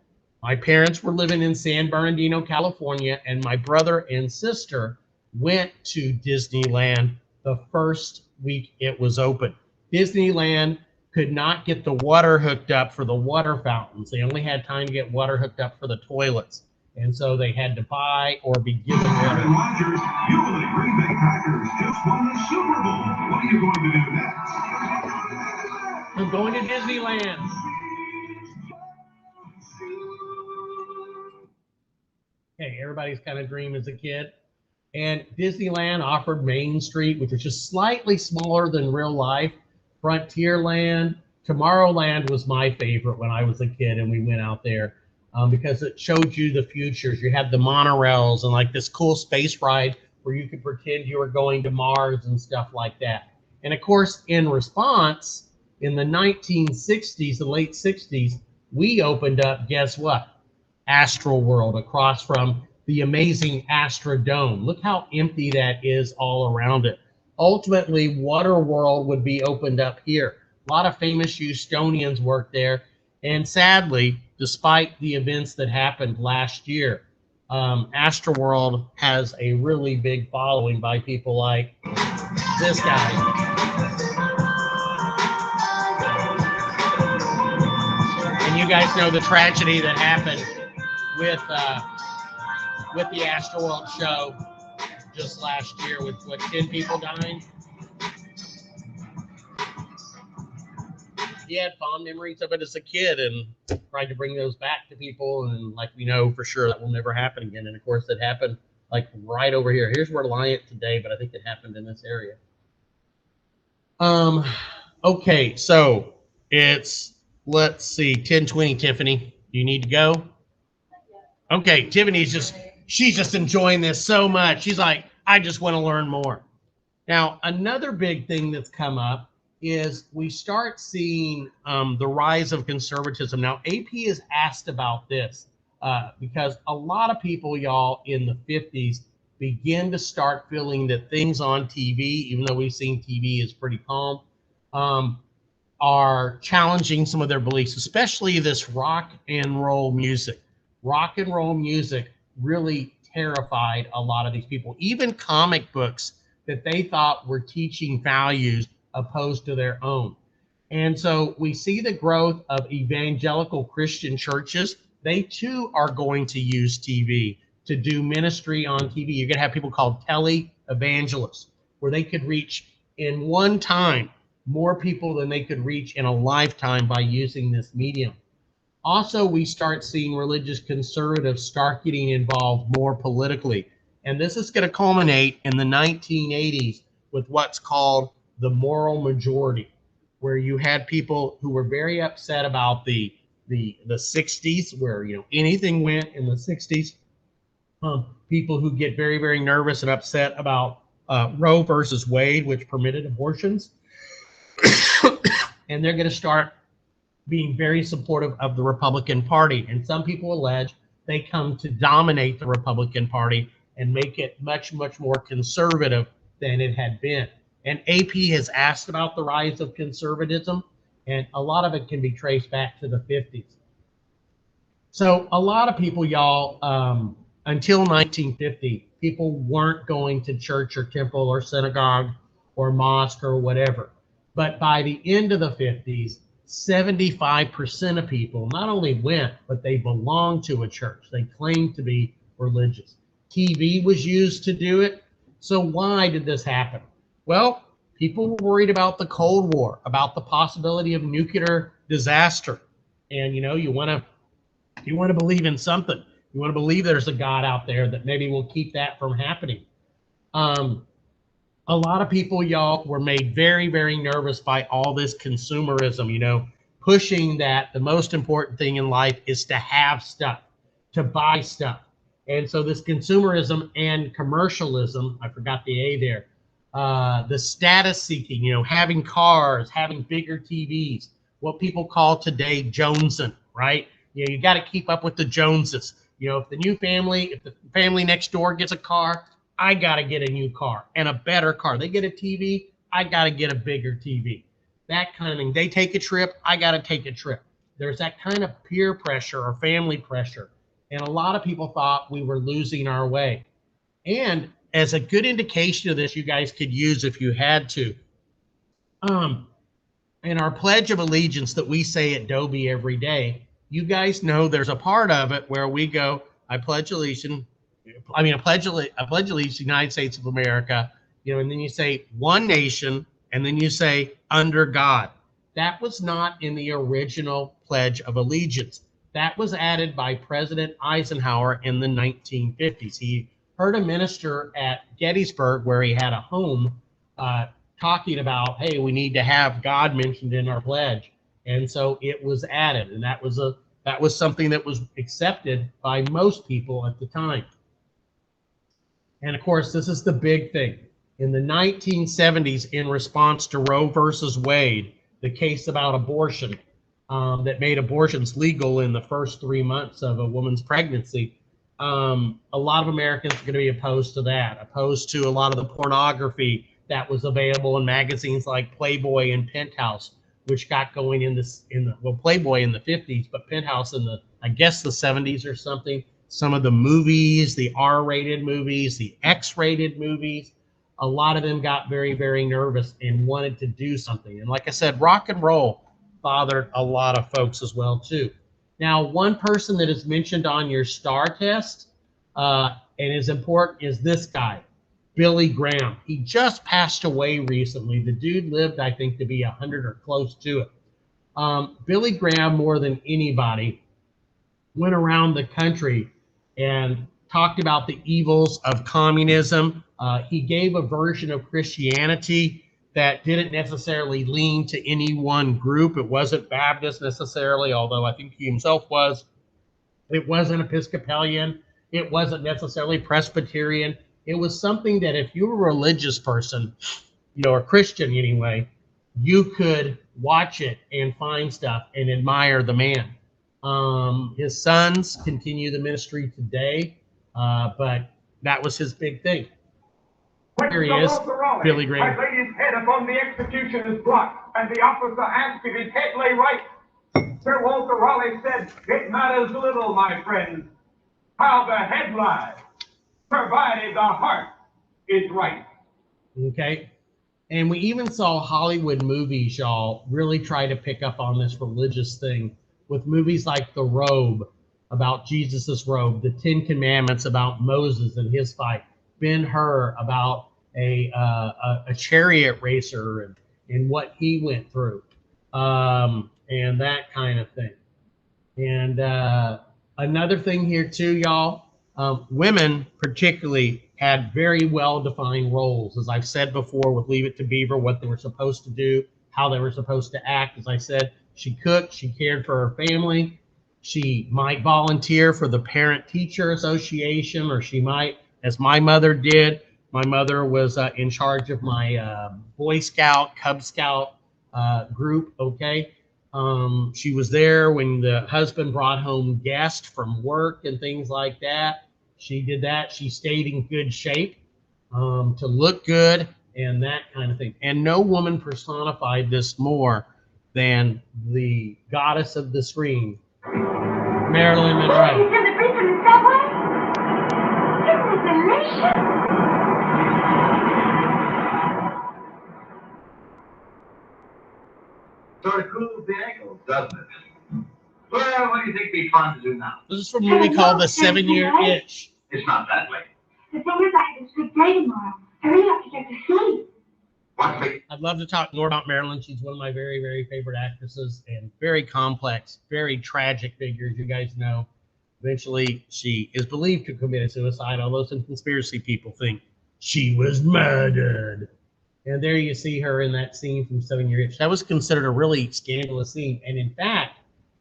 my parents were living in San Bernardino, California, and my brother and sister went to Disneyland the first week it was open. Disneyland could not get the water hooked up for the water fountains. They only had time to get water hooked up for the toilets. And so they had to buy or be given water. Aaron Rodgers, you and the Green Bay Packers just won the Super Bowl. What are you going to do next? I'm going to Disneyland. Okay, everybody's kind of dream as a kid. And Disneyland offered Main Street, which was just slightly smaller than real life. Frontierland, Tomorrowland was my favorite when I was a kid, and we went out there because it showed you the futures. You had the monorails and like this cool space ride where you could pretend you were going to Mars and stuff like that. And of course, in response, in the 1960s, the late 60s, we opened up, guess what? Astral World across from the amazing Astrodome. Look how empty that is all around it. Ultimately, Water World would be opened up here. A lot of famous Houstonians worked there. And sadly, despite the events that happened last year, Astroworld has a really big following by people like this guy. And you guys know the tragedy that happened with the Astroworld show just last year with what 10 people dying. He had fond memories of it as a kid and tried to bring those back to people, and like we know for sure that will never happen again. And of course it happened like right over here. Here's where Liant today, but I think it happened in this area. Okay, so it's, let's see, 10:20. Tiffany, do you need to go? Okay, she's just enjoying this so much. She's like, I just want to learn more. Now, another big thing that's come up is we start seeing the rise of conservatism. Now, AP is asked about this because a lot of people, y'all, in the 50s begin to start feeling that things on TV, even though we've seen TV is pretty calm, are challenging some of their beliefs, especially this rock and roll music. Rock and roll music really terrified a lot of these people, even comic books that they thought were teaching values opposed to their own. And so we see the growth of evangelical Christian churches. They too are going to use TV to do ministry on TV. You're going to have people called tele-evangelists, where they could reach in one time more people than they could reach in a lifetime by using this medium. Also, we start seeing religious conservatives start getting involved more politically. And this is going to culminate in the 1980s with what's called the moral majority, where you had people who were very upset about the 60s, where anything went in the 60s. People who get very, very nervous and upset about Roe versus Wade, which permitted abortions. And they're going to start being very supportive of the Republican Party. And some people allege they come to dominate the Republican Party and make it much, much more conservative than it had been. And AP has asked about the rise of conservatism, and a lot of it can be traced back to the 50s. So a lot of people, y'all, until 1950, people weren't going to church or temple or synagogue or mosque or whatever. But by the end of the 50s, 75% of people not only went, but they belonged to a church. They claimed to be religious. TV was used to do it. So why did this happen? Well, people were worried about the Cold War, about the possibility of nuclear disaster. And you want to believe in something. You want to believe there's a God out there that maybe will keep that from happening. A lot of people, y'all, were made very, very nervous by all this consumerism, pushing that the most important thing in life is to have stuff, to buy stuff. And so this consumerism and commercialism, I forgot the A there, the status seeking, having cars, having bigger TVs, what people call today Jonesing, right? You got to keep up with the Joneses. If the family next door gets a car, I got to get a new car and a better car. They get a TV, I got to get a bigger TV. That kind of thing. They take a trip, I got to take a trip. There's that kind of peer pressure or family pressure. And a lot of people thought we were losing our way. And as a good indication of this, you guys could use if you had to. In our Pledge of Allegiance that we say at Dobie every day, you guys know there's a part of it where we go, I pledge allegiance to the United States of America, and then you say one nation, and then you say under God. That was not in the original Pledge of Allegiance. That was added by President Eisenhower in the 1950s. He heard a minister at Gettysburg, where he had a home, talking about, hey, we need to have God mentioned in our pledge. And so it was added, and that was something that was accepted by most people at the time. And of course, this is the big thing. In the 1970s, in response to Roe versus Wade, the case about abortion, that made abortions legal in the first 3 months of a woman's pregnancy, a lot of Americans are going to be opposed to that, opposed to a lot of the pornography that was available in magazines like Playboy and Penthouse, which got going Playboy in the 50s, but Penthouse in the 70s or something. Some of the movies, the R-rated movies, the X-rated movies, a lot of them got very, very nervous and wanted to do something. And like I said, rock and roll bothered a lot of folks as well too. Now, one person that is mentioned on your STAR test and is important is this guy, Billy Graham. He just passed away recently. The dude lived, I think, to be 100 or close to it. Billy Graham, more than anybody, went around the country and talked about the evils of communism. He gave a version of Christianity that didn't necessarily lean to any one group. It wasn't Baptist necessarily, although I think he himself was. It wasn't Episcopalian. It wasn't necessarily Presbyterian. It was something that if you were a religious person, or Christian anyway, you could watch it and find stuff and admire the man. His sons continue the ministry today, but that was his big thing. Here he is, Billy Graham. I laid his head upon the executioner's block, and the officer asked if his head lay right. Sir Walter Raleigh said, "It matters little, my friends, how the head lies, provided the heart is right." Okay. And we even saw Hollywood movies, y'all, really try to pick up on this religious thing with movies like The Robe, about Jesus's robe, The Ten Commandments about Moses and his fight, Ben-Hur about a chariot racer and what he went through, and that kind of thing. And another thing here too, y'all, women particularly had very well-defined roles. As I've said before with Leave It to Beaver, what they were supposed to do, how they were supposed to act. As I said, she cooked, she cared for her family, she might volunteer for the Parent-Teacher Association, or she might, as my mother did. My mother was in charge of my Boy Scout, Cub Scout group, okay? She was there when the husband brought home guests from work and things like that. She did that. She stayed in good shape to look good and that kind of thing. And no woman personified this more than the goddess of the screen, Marilyn Monroe. You send the priest in the subway? delicious. Sort of cools the ankles, doesn't it? Well, what do you think would be fun to do now? This is from a movie called The 7-Year Itch. It's not that late. The thing is, I have a strict day tomorrow. I really have to get to sleep. What's the... I'd love to talk more about Marilyn. She's one of my very, very favorite actresses and very complex, very tragic figure, as you guys know. Eventually, she is believed to have committed suicide, although some conspiracy people think she was murdered. And there you see her in that scene from 7-Year Itch. That was considered a really scandalous scene, and in fact,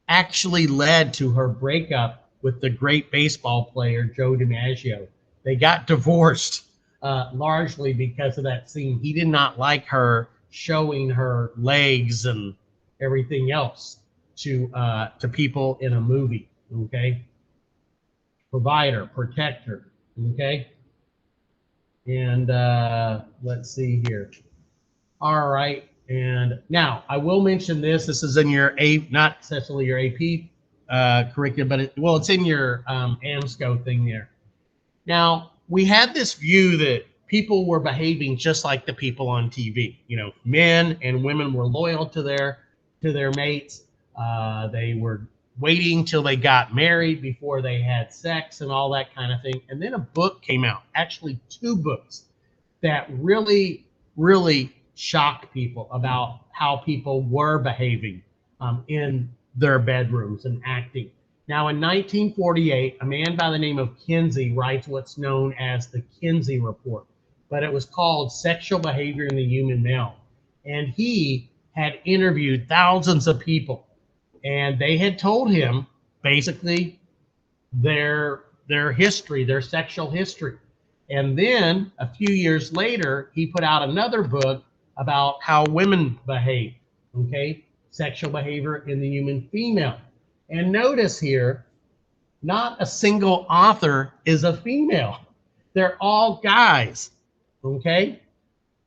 actually led to her breakup with the great baseball player Joe DiMaggio. They got divorced largely because of that scene. He did not like her showing her legs and everything else to people in a movie. Okay, provider, protector. Okay, and let's see here. All right, and now I will mention this. This is in your not necessarily your AP curriculum, but it's in your AMSCO thing there. Now, we had this view that people were behaving just like the people on TV. You know, men and women were loyal to their mates. They were waiting till they got married before they had sex and all that kind of thing. And then a book came out, actually 2 books, that really, really shocked people about how people were behaving in their bedrooms and acting. Now, in 1948, a man by the name of Kinsey writes what's known as the Kinsey Report, but it was called Sexual Behavior in the Human Male. And he had interviewed thousands of people, and they had told him basically their history, their sexual history. And then a few years later, he put out another book about how women behave, okay? Sexual behavior in the human female. And notice here, not a single author is a female. They're all guys, okay?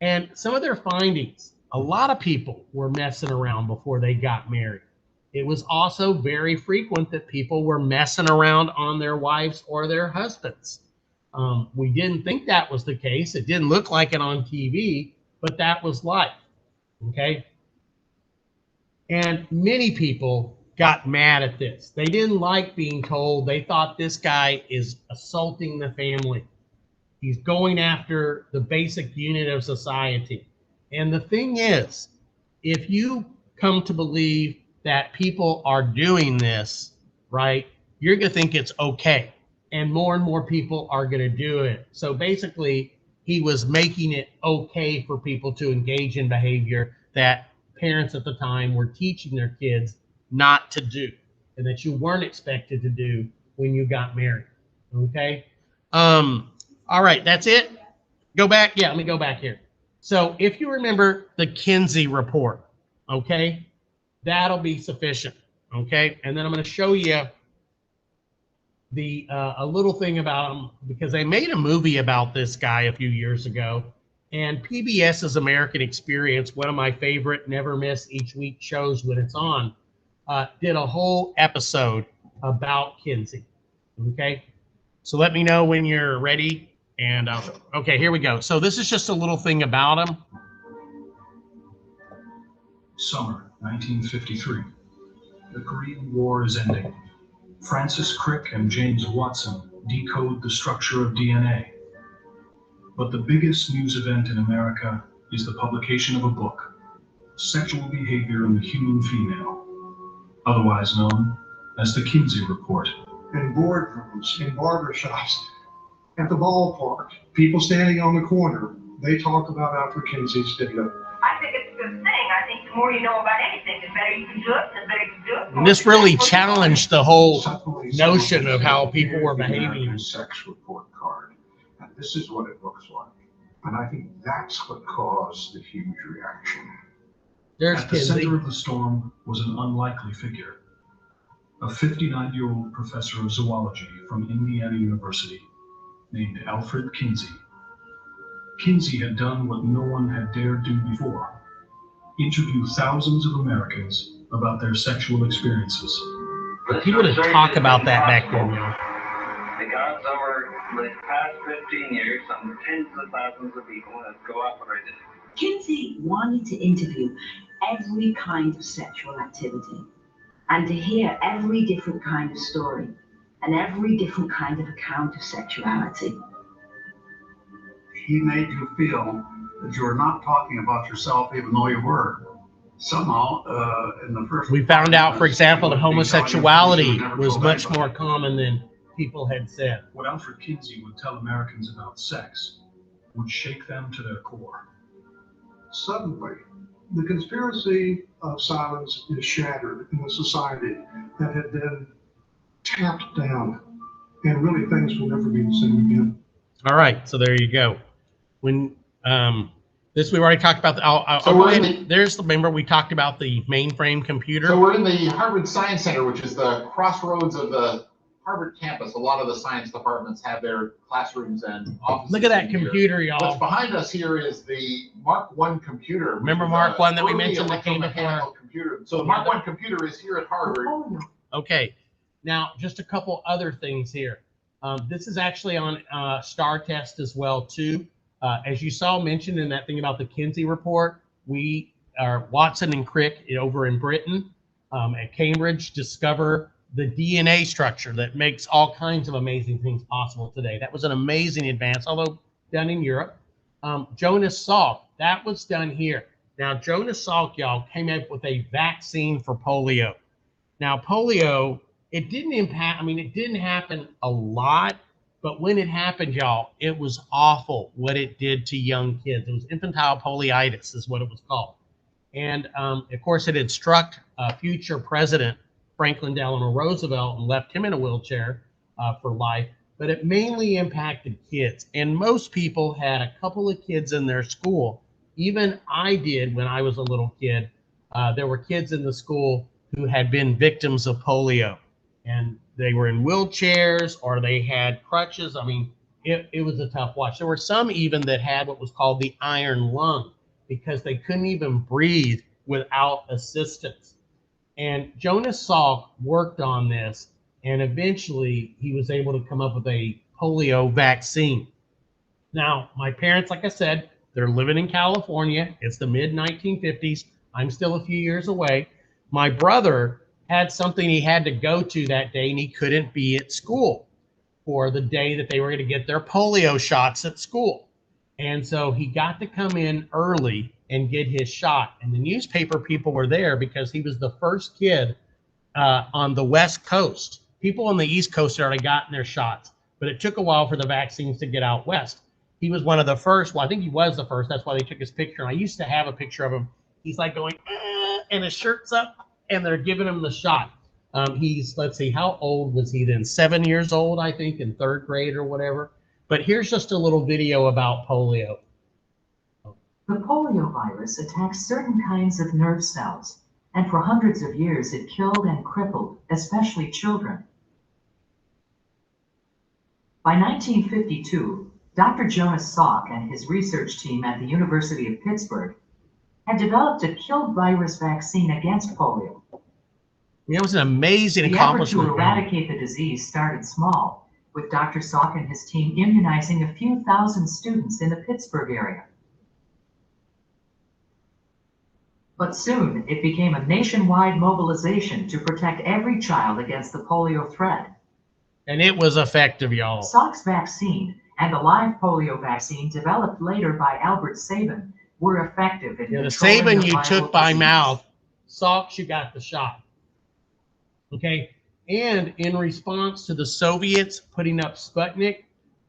And some of their findings, a lot of people were messing around before they got married. It was also very frequent that people were messing around on their wives or their husbands. We didn't think that was the case. It didn't look like it on TV, but that was life, okay? And many people got mad at this. They didn't like being told. They thought this guy is assaulting the family. He's going after the basic unit of society. And the thing is, if you come to believe that people are doing this, right, you're going to think it's okay. And more people are going to do it. So basically, he was making it okay for people to engage in behavior that parents at the time were teaching their kids not to do, and that you weren't expected to do when you got married. Okay. All right, that's it. Go back. Yeah, let me go back here. So if you remember the Kinsey Report, okay, that'll be sufficient. Okay, and then I'm going to show you a little thing about him, because they made a movie about this guy a few years ago, and PBS's American Experience, one of my favorite never miss each week shows when it's on, did a whole episode about Kinsey. Okay, so let me know when you're ready, and okay, here we go. So this is just a little thing about him. Summer 1953. The Korean War is ending. Francis Crick and James Watson decode the structure of DNA. But the biggest news event in America is the publication of a book, Sexual Behavior in the Human Female, otherwise known as the Kinsey Report. In boardrooms, in barbershops, at the ballpark, people standing on the corner, they talk about Alfred Kinsey's video. I think it's a good thing. I think the more you know about anything, the better you can do it, the better you can do it. And this really challenged the whole notion of how people were behaving. Sex report card, and this is what it looks like. And I think that's what caused the huge reaction. There's At the Kinsey. center of the storm was an unlikely figure, a 59-year-old professor of zoology from Indiana University named Alfred Kinsey. Kinsey had done what no one had dared do before, interview thousands of Americans about their sexual experiences. He would have talked about that back then, though. Because over For the past 15 years, some tens of thousands of people have cooperated. Kinsey wanted to interview every kind of sexual activity and to hear every different kind of story and every different kind of account of sexuality. He made you feel that you were not talking about yourself, even though you were. Somehow, in the first... We found out, for example, that homosexuality was much more common than people had said. What Alfred Kinsey would tell Americans about sex would shake them to their core. Suddenly, the conspiracy of silence is shattered in a society that had been tamped down, and really things will never be the same again. All right, so there you go. When this we've already talked about. Remember we talked about the mainframe computer. So we're in the Harvard Science Center, which is the crossroads of the Harvard campus. A lot of the science departments have their classrooms and offices. Look at that computer, y'all. What's behind us here is the Mark I computer. Remember Mark I that we mentioned that came before? Computer. So the Mark I computer is here at Harvard. Okay, now just a couple other things here. This is actually on STAR test as well too. As you saw mentioned in that thing about the Kinsey report, we are Watson and Crick over in Britain at Cambridge discover the DNA structure that makes all kinds of amazing things possible today. That was an amazing advance, although done in Europe. Jonas Salk, that was done here. Now, Jonas Salk, y'all, came up with a vaccine for polio. Now, polio, it didn't impact, it didn't happen a lot, but when it happened, y'all, it was awful what it did to young kids. It was infantile poliitis is what it was called. And of course, it had struck future president Franklin Delano Roosevelt and left him in a wheelchair for life, but it mainly impacted kids. And most people had a couple of kids in their school. Even I did when I was a little kid. There were kids in the school who had been victims of polio. And they were in wheelchairs or they had crutches. It was a tough watch. There were some even that had what was called the iron lung because they couldn't even breathe without assistance. And Jonas Salk worked on this, and eventually he was able to come up with a polio vaccine. Now, my parents, like I said, they're living in California. It's the mid-1950s. I'm still a few years away. My brother had something he had to go to that day, and he couldn't be at school for the day that they were going to get their polio shots at school. And so he got to come in early and get his shot. And the newspaper people were there because he was the first kid on the West Coast. People on the East Coast had already gotten their shots, but it took a while for the vaccines to get out West. He was one of the first. Well, I think he was the first. That's why they took his picture. And I used to have a picture of him. He's like going, and his shirt's up. And they're giving him the shot. Let's see, how old was he then? 7 years old, I think, in third grade or whatever. But here's just a little video about polio. The polio virus attacks certain kinds of nerve cells, and for hundreds of years it killed and crippled, especially children. By 1952, Dr. Jonas Salk and his research team at the University of Pittsburgh had developed a killed virus vaccine against polio. It was an amazing accomplishment. The effort to eradicate the disease started small, with Dr. Salk and his team immunizing a few thousand students in the Pittsburgh area. But soon, it became a nationwide mobilization to protect every child against the polio threat. And it was effective, y'all. Salk's vaccine and the live polio vaccine developed later by Albert Sabin were effective in the Sabin you took by mouth, Salk, you got the shot. Okay, and in response to the Soviets putting up Sputnik,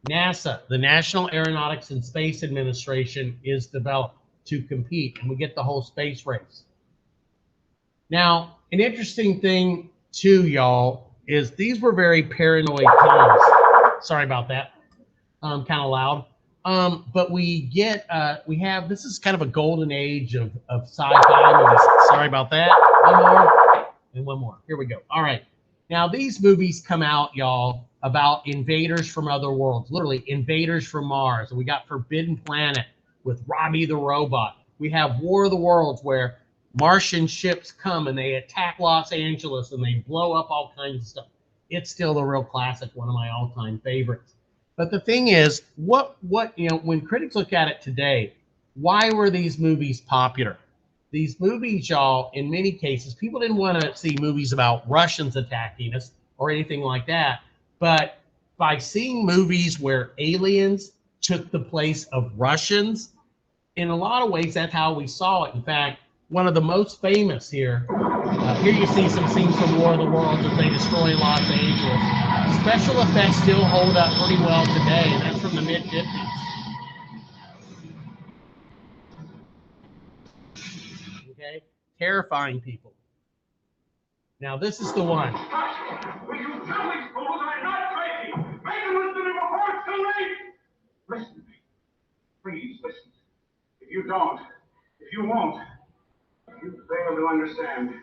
NASA, the National Aeronautics and Space Administration, is developed to compete, and we get the whole space race. Now, an interesting thing too, y'all, is these were very paranoid times. Sorry about that, kind of loud. But we have, this is kind of a golden age of sci-fi movies. Sorry about that. One more. And one more. Here we go. All right. Now, these movies come out, y'all, about invaders from other worlds, literally invaders from Mars. And we got Forbidden Planet with Robbie the Robot. We have War of the Worlds where Martian ships come and they attack Los Angeles and they blow up all kinds of stuff. It's still the real classic, one of my all-time favorites. But the thing is, what when critics look at it today, why were these movies popular? These movies, y'all, in many cases, people didn't want to see movies about Russians attacking us or anything like that. But by seeing movies where aliens took the place of Russians, in a lot of ways, that's how we saw it. In fact, one of the most famous here, here you see some scenes from War of the Worlds as they destroy Los Angeles. Special effects still hold up pretty well today, and that's from the mid-50s. Okay, terrifying people. Now this is the one. Will you tell these fools I'm not crazy? Make them listen to me before it's too late! Listen. Please listen. If you don't, if you won't, if you fail to understand,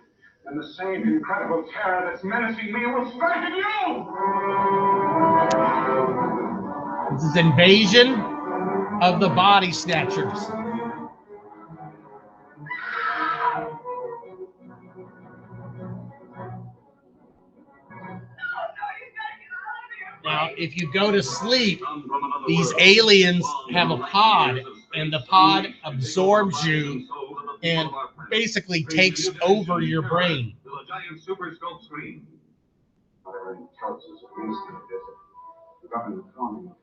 then the same incredible terror that's menacing me will strike at you! This is Invasion of the Body Snatchers. Now, if you go to sleep, these aliens have a pod, and the pod absorbs you and basically takes over your brain. To a giant super scope screen. Whatever intelligence it means to it, the government forming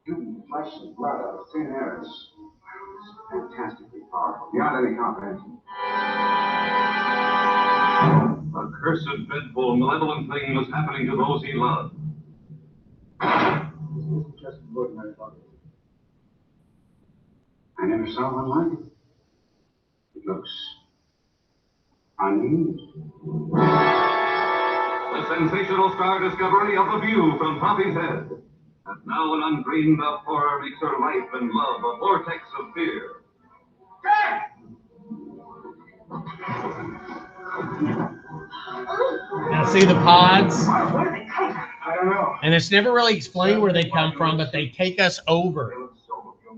human flesh and blood out of thin air is fantastically powerful, beyond any comprehension. A cursed, dreadful, malevolent thing was happening to those he loved. This isn't just an ordinary body. I never saw one like it. It looks unhinged. The sensational star discovery of the view from Poppy's head. And now an undreamed of horror makes her life and love a vortex of fear. Now see the pods? Where do they come from? I don't know. And it's never really explained where they come from, but they take us over.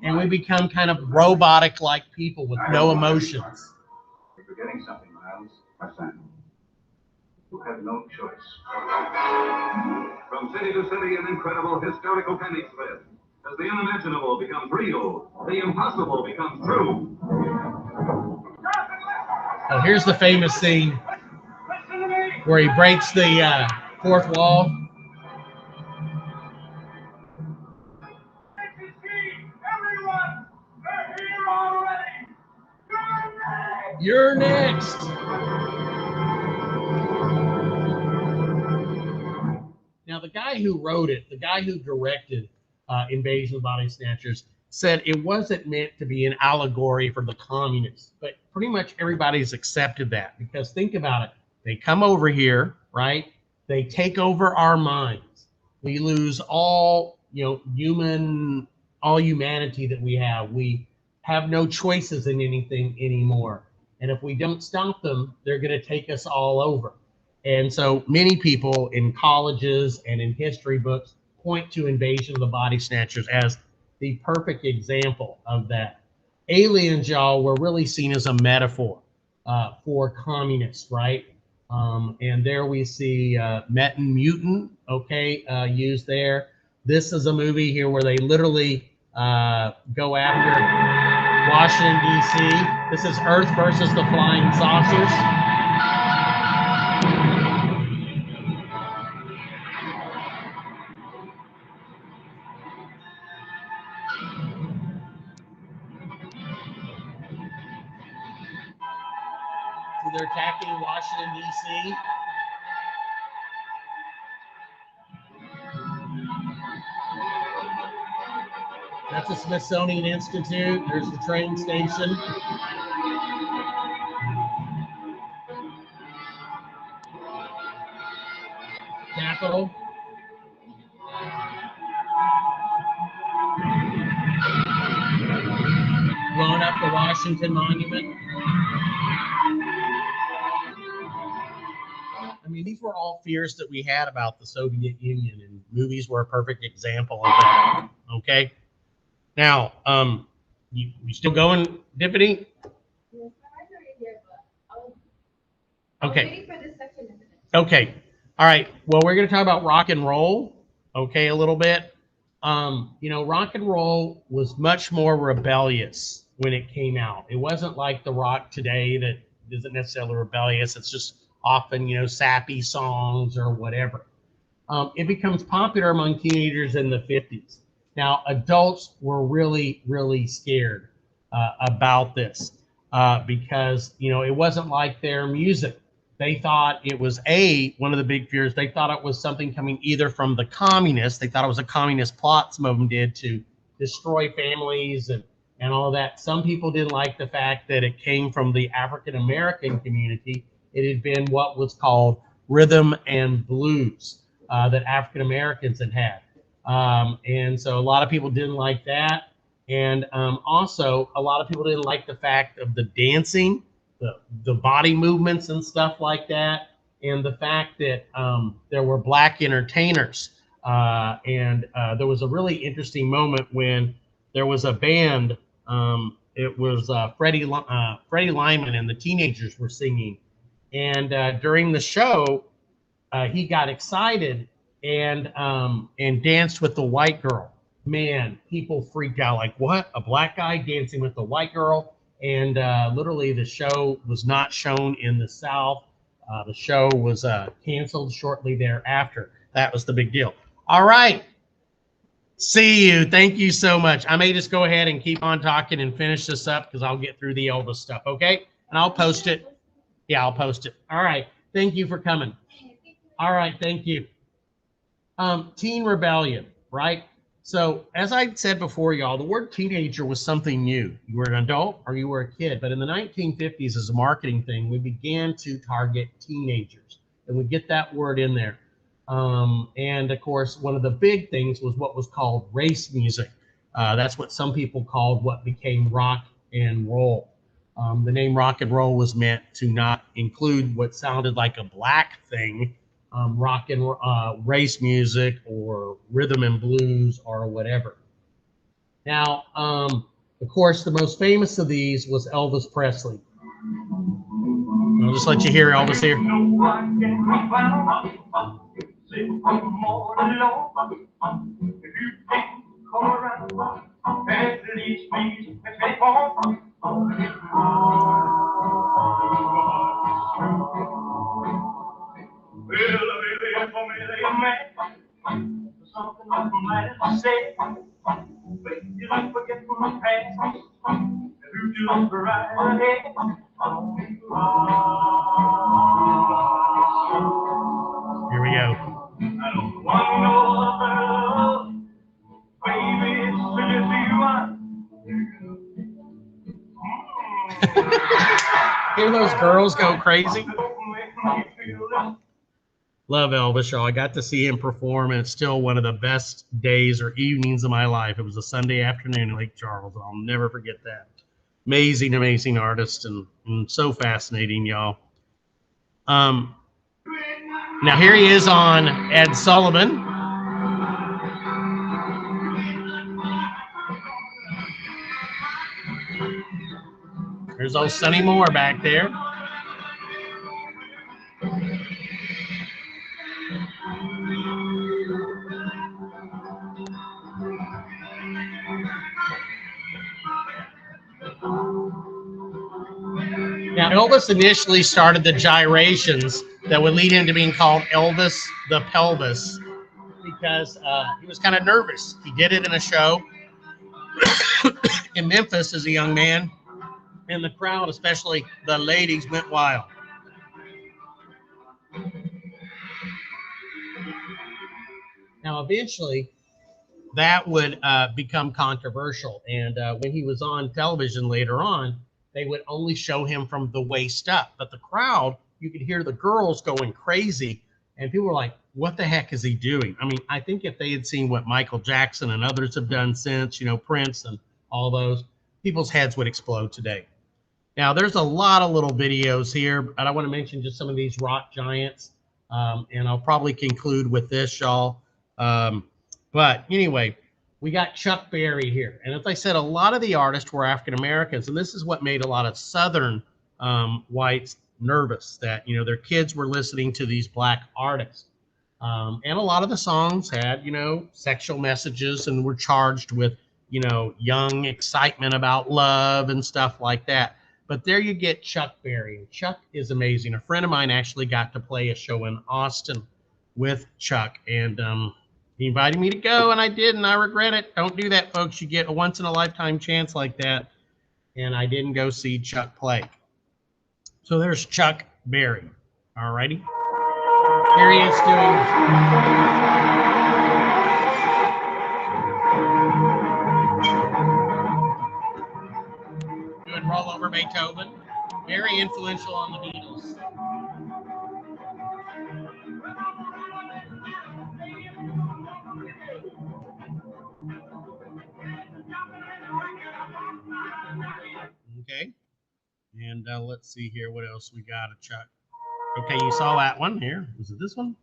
And we become kind of robotic-like people with no emotions. You're forgetting something, Miles. What's that? You have no choice. From city to city, an incredible historical comic thread. As the unimaginable becomes real, the impossible becomes true. Oh, here's the famous scene where he breaks the fourth wall. You're next. Now, the guy who wrote it, the guy who directed Invasion of the Body Snatchers, said it wasn't meant to be an allegory for the communists, but pretty much everybody's accepted that, because think about it. They come over here, right? They take over our minds. We lose all, all humanity that we have. We have no choices in anything anymore. And if we don't stop them, they're going to take us all over. And so many people in colleges and in history books point to Invasion of the Body Snatchers as the perfect example of that. Aliens, y'all, were really seen as a metaphor for communists, right? And there we see Metin Mutant, used there. This is a movie here where they literally go after Washington, D.C. This is Earth versus the Flying Saucers. So they're attacking Washington, D.C. That's the Smithsonian Institute. There's the train station. Capitol. Blowing up the Washington Monument. I mean, these were all fears that we had about the Soviet Union, and movies were a perfect example of that. Okay. Now, you still going, Dippity? Okay. Okay. All right. Well, we're going to talk about rock and roll, okay, a little bit. you know, rock and roll was much more rebellious when it came out. It wasn't like the rock today that isn't necessarily rebellious. It's just often, you know, sappy songs or whatever. It becomes popular among teenagers in the 50s. Now, adults were really, really scared about this because, you know, it wasn't like their music. They thought it was one of the big fears. They thought it was something coming either from the communists. They thought it was a communist plot. Some of them did to destroy families and all that. Some people didn't like the fact that it came from the African American community. It had been what was called rhythm and blues that African Americans had had. And so a lot of people didn't like that. And also, a lot of people didn't like the fact of the dancing, the body movements and stuff like that, and the fact that there were black entertainers. And there was a really interesting moment when there was a band. It was Freddie Lyman, and the teenagers were singing. And during the show, he got excited and danced with the white girl. Man, people freaked out, like, what? A black guy dancing with a white girl? And literally the show was not shown in the South. The show was canceled shortly thereafter. That was the big deal. All right. See you. Thank you so much. I may just go ahead and keep on talking and finish this up because I'll get through the Elvis stuff, okay? And I'll post it. Yeah, I'll post it. All right. Thank you for coming. All right. Thank you. Teen rebellion, right? So as I said before, y'all, the word teenager was something new. You were an adult or you were a kid. But in the 1950s, as a marketing thing, we began to target teenagers. And we get that word in there. And of course, one of the big things was what was called race music. That's what some people called what became rock and roll. The name rock and roll was meant to not include what sounded like a black thing, rock and race music or rhythm and blues or whatever. Now, of course, the most famous of these was Elvis Presley. I'll just let you hear Elvis here. Here we go. Hear those girls go crazy? Love Elvis, y'all. I got to see him perform, and it's still one of the best days or evenings of my life. It was a Sunday afternoon in Lake Charles. I'll never forget that. Amazing, amazing artist, and so fascinating, y'all. Now here he is on Ed Sullivan. There's old Sonny Moore back there. Now, Elvis initially started the gyrations that would lead him to being called Elvis the Pelvis because he was kind of nervous. He did it in a show in Memphis as a young man, and the crowd, especially the ladies, went wild. Now, eventually, that would become controversial, and when he was on television later on, they would only show him from the waist up. But the crowd, you could hear the girls going crazy, and people were like, what the heck is he doing? I mean, I think if they had seen what Michael Jackson and others have done since, you know, Prince and all those, people's heads would explode today. Now, there's a lot of little videos here, but I want to mention just some of these rock giants, and I'll probably conclude with this, y'all. But anyway, we got Chuck Berry here. And as I said, a lot of the artists were African Americans, and this is what made a lot of Southern whites nervous, that, you know, their kids were listening to these black artists. And a lot of the songs had, sexual messages and were charged with, young excitement about love and stuff like that. But there you get Chuck Berry. And Chuck is amazing. A friend of mine actually got to play a show in Austin with Chuck, and he invited me to go, and I did, and I regret it. Don't do that, folks. You get a once in a lifetime chance like that, and I didn't go see Chuck play. So there's Chuck Berry. All righty. Here he is doing. Doing Roll Over Beethoven. Very influential on the Beatles. Okay. And let's see here. What else we got to Chuck? Okay, you saw that one here. Was it this one?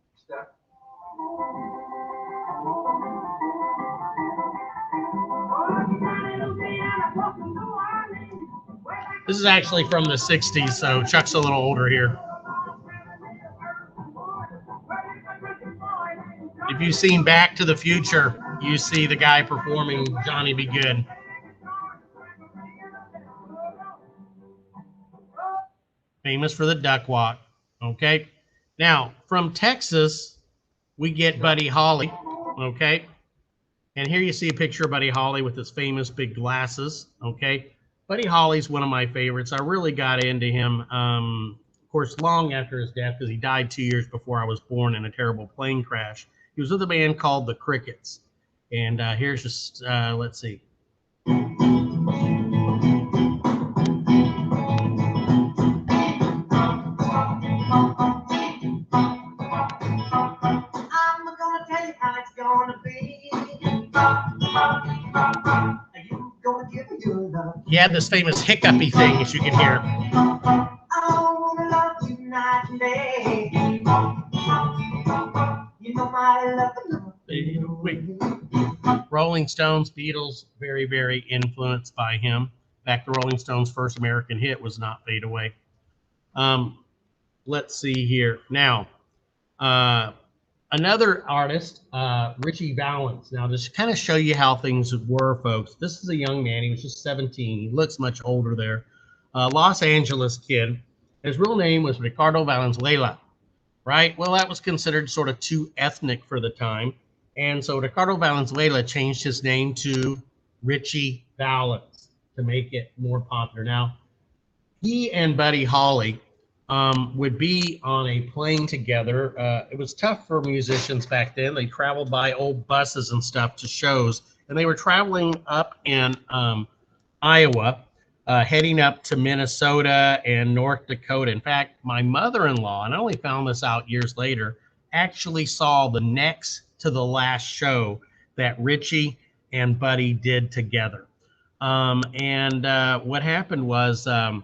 This is actually from the 60s, so Chuck's a little older here. If you've seen Back to the Future, you see the guy performing Johnny Be Good. Famous for the duck walk. Okay. Now, from Texas, we get Buddy Holly. Okay. And here you see a picture of Buddy Holly with his famous big glasses. Okay. Buddy Holly's one of my favorites. I really got into him, of course, long after his death, because he died 2 years before I was born in a terrible plane crash. He was with a band called the Crickets. And here's just, let's see. He had this famous hiccupy thing, as you can hear. Rolling Stones, Beatles, very, very influenced by him. In fact, the Rolling Stones' first American hit was Not Fade Away. Let's see here. Now, another artist, Richie Valens. Now, to kind of show you how things were, folks, this is a young man. He was just 17. He looks much older there. Los Angeles kid. His real name was Ricardo Valenzuela, right? Well, that was considered sort of too ethnic for the time. And so Ricardo Valenzuela changed his name to Richie Valens to make it more popular. Now, he and Buddy Holly would be on a plane together. It was tough for musicians back then. They traveled by old buses and stuff to shows, and they were traveling up in Iowa, heading up to Minnesota and North Dakota. In fact, my mother-in-law, and I only found this out years later, actually saw the next to the last show that Richie and Buddy did together. What happened was the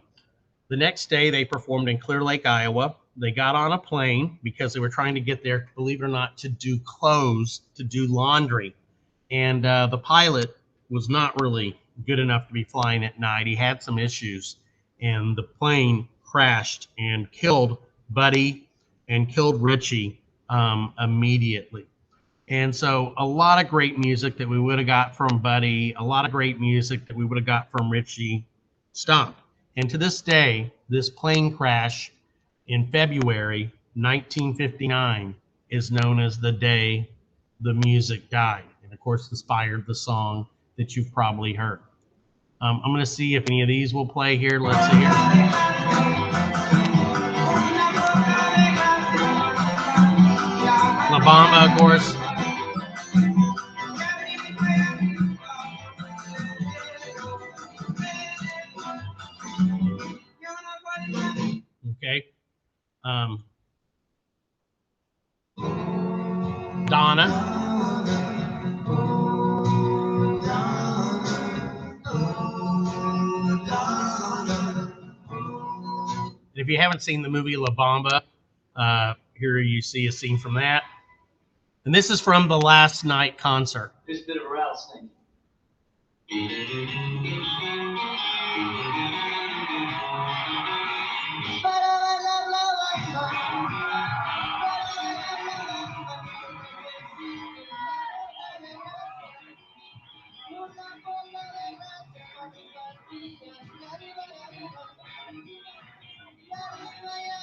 next day they performed in Clear Lake, Iowa. They got on a plane because they were trying to get there, believe it or not, to do clothes, to do laundry. And the pilot was not really good enough to be flying at night. He had some issues, and the plane crashed and killed Buddy and killed Richie immediately. And so a lot of great music that we would have got from Buddy, a lot of great music that we would have got from Richie stopped. And to this day, this plane crash in February 1959 is known as the day the music died. And of course, inspired the song that you've probably heard. I'm going to see if any of these will play here. Let's see here. La Bamba, of course. Okay. Donna. If you haven't seen the movie La Bamba, here you see a scene from that. And this is from the last night concert. Just a bit of a rattlesnake.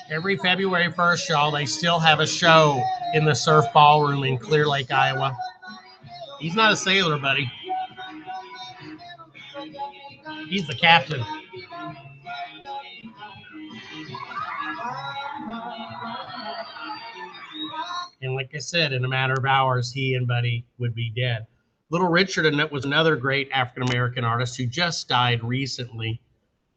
Every February 1st, y'all, they still have a show in the Surf Ballroom in Clear Lake, Iowa. He's not a sailor, buddy. He's the captain. And like I said, in a matter of hours, he and Buddy would be dead. Little Richard was another great African-American artist who just died recently.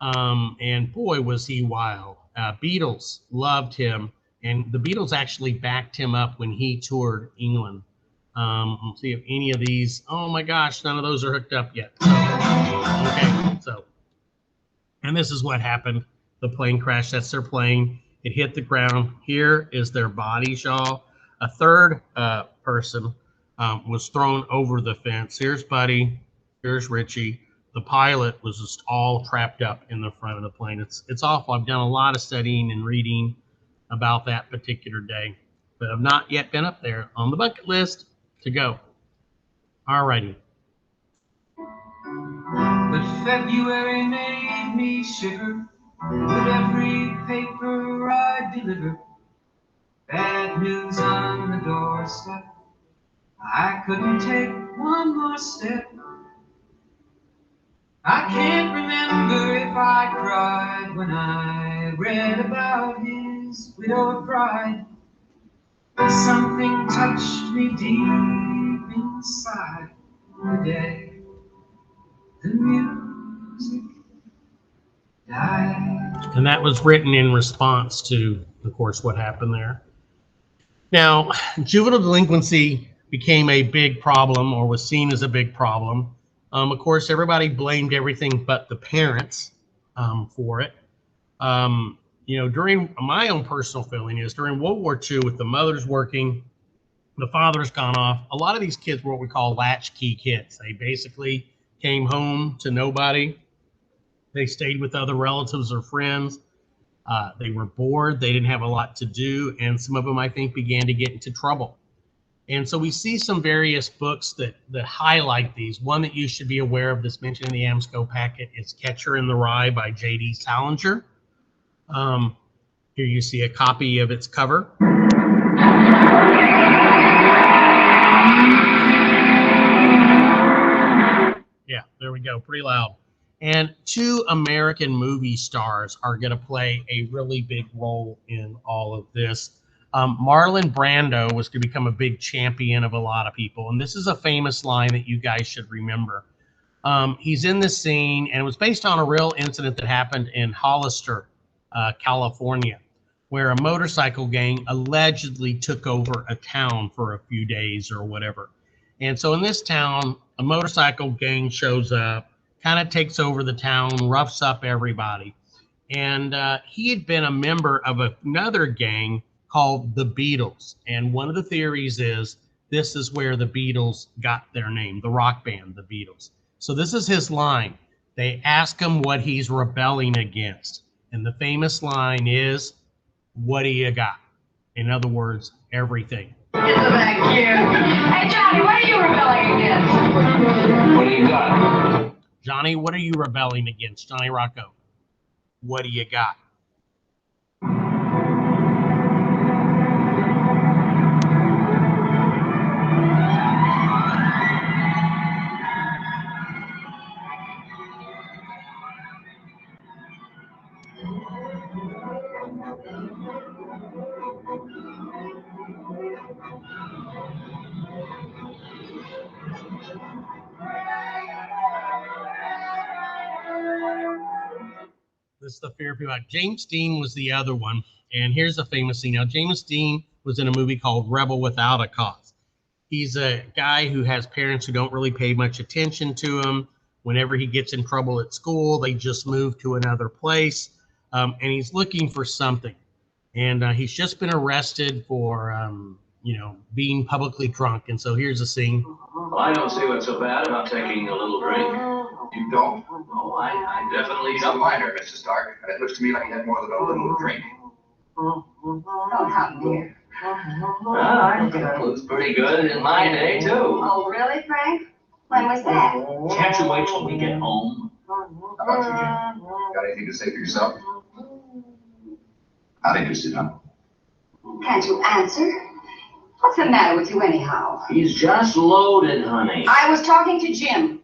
And boy, was he wild. Beatles loved him. And the Beatles actually backed him up when he toured England. Let's see if any of these, oh my gosh, none of those are hooked up yet. So, and this is what happened. The plane crashed. That's their plane. It hit the ground. Here is their bodies, y'all. A third person was thrown over the fence. Here's Buddy. Here's Richie. The pilot was just all trapped up in the front of the plane. It's awful. I've done a lot of studying and reading about that particular day, but I've not yet been up there on the bucket list to go. All righty. But February made me shiver with every paper I deliver. Bad news on the doorstep. I couldn't take one more step. I can't remember if I cried when I read about his widowed bride. But something touched me deep inside the day the music died. And that was written in response to, of course, what happened there. Now, juvenile delinquency became a big problem, or was seen as a big problem. Of course, everybody blamed everything but the parents for it. During my own personal feeling is during World War II, with the mothers working, the father's gone off, a lot of these kids were what we call latchkey kids. They basically came home to nobody. They stayed with other relatives or friends. They were bored. They didn't have a lot to do. And some of them, I think, began to get into trouble. And so we see some various books that highlight these. One that you should be aware of that's mentioned in the AMSCO packet is Catcher in the Rye by J.D. Salinger. Here you see a copy of its cover. Yeah, there we go. Pretty loud. And two American movie stars are going to play a really big role in all of this. Marlon Brando was going to become a big champion of a lot of people. And this is a famous line that you guys should remember. He's in this scene, and it was based on a real incident that happened in Hollister, California, where a motorcycle gang allegedly took over a town for a few days or whatever. And so in this town, a motorcycle gang shows up, kind of takes over the town, roughs up everybody. And he had been a member of another gang called the Beatles. And one of the theories is this is where the Beatles got their name, the rock band, the Beatles. So this is his line. They ask him what he's rebelling against. And the famous line is, what do you got? In other words, everything. Get the back here. Hey, Johnny, what are you rebelling against? What do you got? Johnny, what are you rebelling against? Johnny Rocco, what do you got? This is the fear people. James Dean was the other one. And here's a famous scene. Now, James Dean was in a movie called Rebel Without a Cause. He's a guy who has parents who don't really pay much attention to him. Whenever he gets in trouble at school, they just move to another place. And he's looking for something. And he's just been arrested for, being publicly drunk. And so here's a scene. Well, I don't see what's so bad about taking a little drink. You don't? Oh, I definitely He's a don't. minor, Mr. Stark. It looks to me like he had more than a little drink. Oh, how dear. Well, I think it was pretty good in my day, too. Oh, really, Frank? When was that? Can't you wait till we get home? How about you, Jim? Got anything to say for yourself? Howdy, Mr. Dunn. Can't you answer? What's the matter with you anyhow? He's just loaded, honey. I was talking to Jim.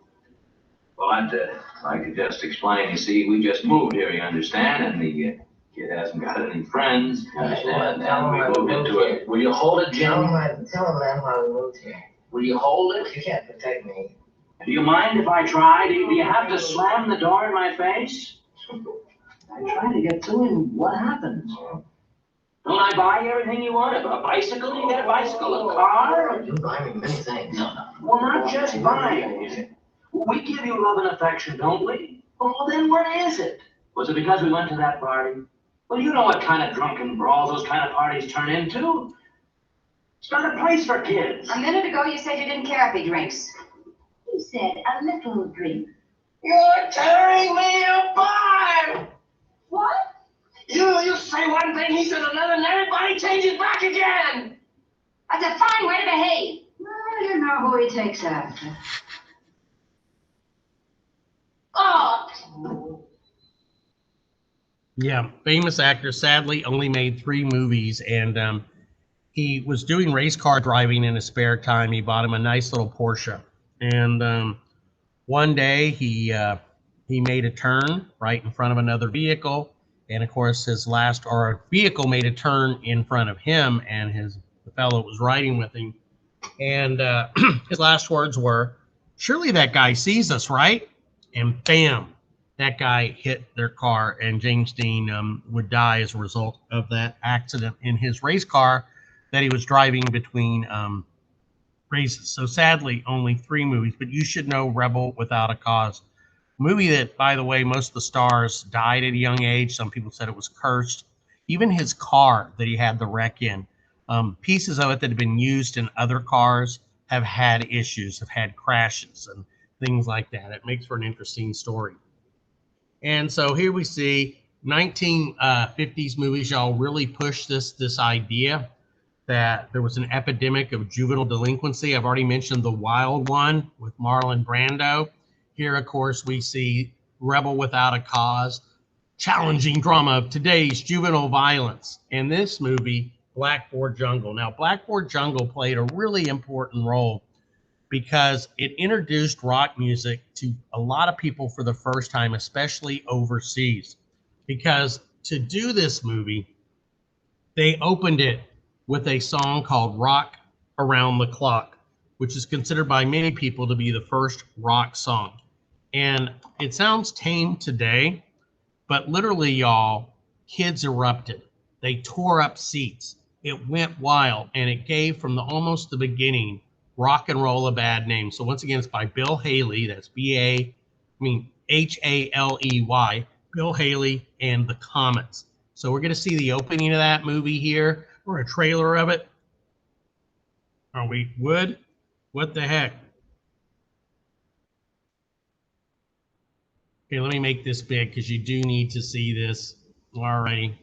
Well, I could just explain. You see, we just moved here, you understand, and the kid hasn't got any friends, you understand, and we moved into it. Will you hold it, Jim? Tell him, man, why we moved here. Will you hold it? You can't protect me. Do you mind if I try? Do you have to slam the door in my face? I'm trying to get to him. What happens? Don't I buy you everything you want? A bicycle? You get a bicycle? A car? You buy me many things. No. Well, not just buying. We give you love and affection, don't we? Well, then what is it? Was it because we went to that party? Well, you know what kind of drunken brawls those kind of parties turn into. It's not a place for kids. A minute ago you said you didn't care if he drinks. You said a little drink. You're tearing me apart! What? You say one thing, he says another, and everybody changes back again! That's a fine way to behave. Well, you know who he takes after. Oh! Yeah, famous actor, sadly only made 3 movies, and he was doing race car driving in his spare time. He bought him a nice little Porsche, and one day he made a turn right in front of another vehicle, and of course his vehicle made a turn in front of him, and the fellow was riding with him, and his last words were, "Surely that guy sees us, right?" And bam, that guy hit their car, and James Dean would die as a result of that accident in his race car that he was driving between races. So sadly, only 3 movies, but you should know Rebel Without a Cause. Movie that, by the way, most of the stars died at a young age. Some people said it was cursed. Even his car that he had the wreck in, pieces of it that had been used in other cars have had issues, have had crashes and things like that. It makes for an interesting story. And so here we see 1950s movies, y'all really push this idea that there was an epidemic of juvenile delinquency. I've already mentioned The Wild One with Marlon Brando. Here, of course, we see Rebel Without a Cause, challenging drama of today's juvenile violence. And this movie, Blackboard Jungle. Now, Blackboard Jungle played a really important role because it introduced rock music to a lot of people for the first time, especially overseas. Because to do this movie, they opened it with a song called Rock Around the Clock, which is considered by many people to be the first rock song. And it sounds tame today, but literally, y'all, kids erupted. They tore up seats. It went wild, and it gave from almost the beginning rock and roll a bad name. So once again, it's by Bill Haley. That's Haley, Bill Haley and the Comets. So we're going to see the opening of that movie here, or a trailer of it. Are we wood? What the heck? Okay, let me make this big because you do need to see this. Alrighty.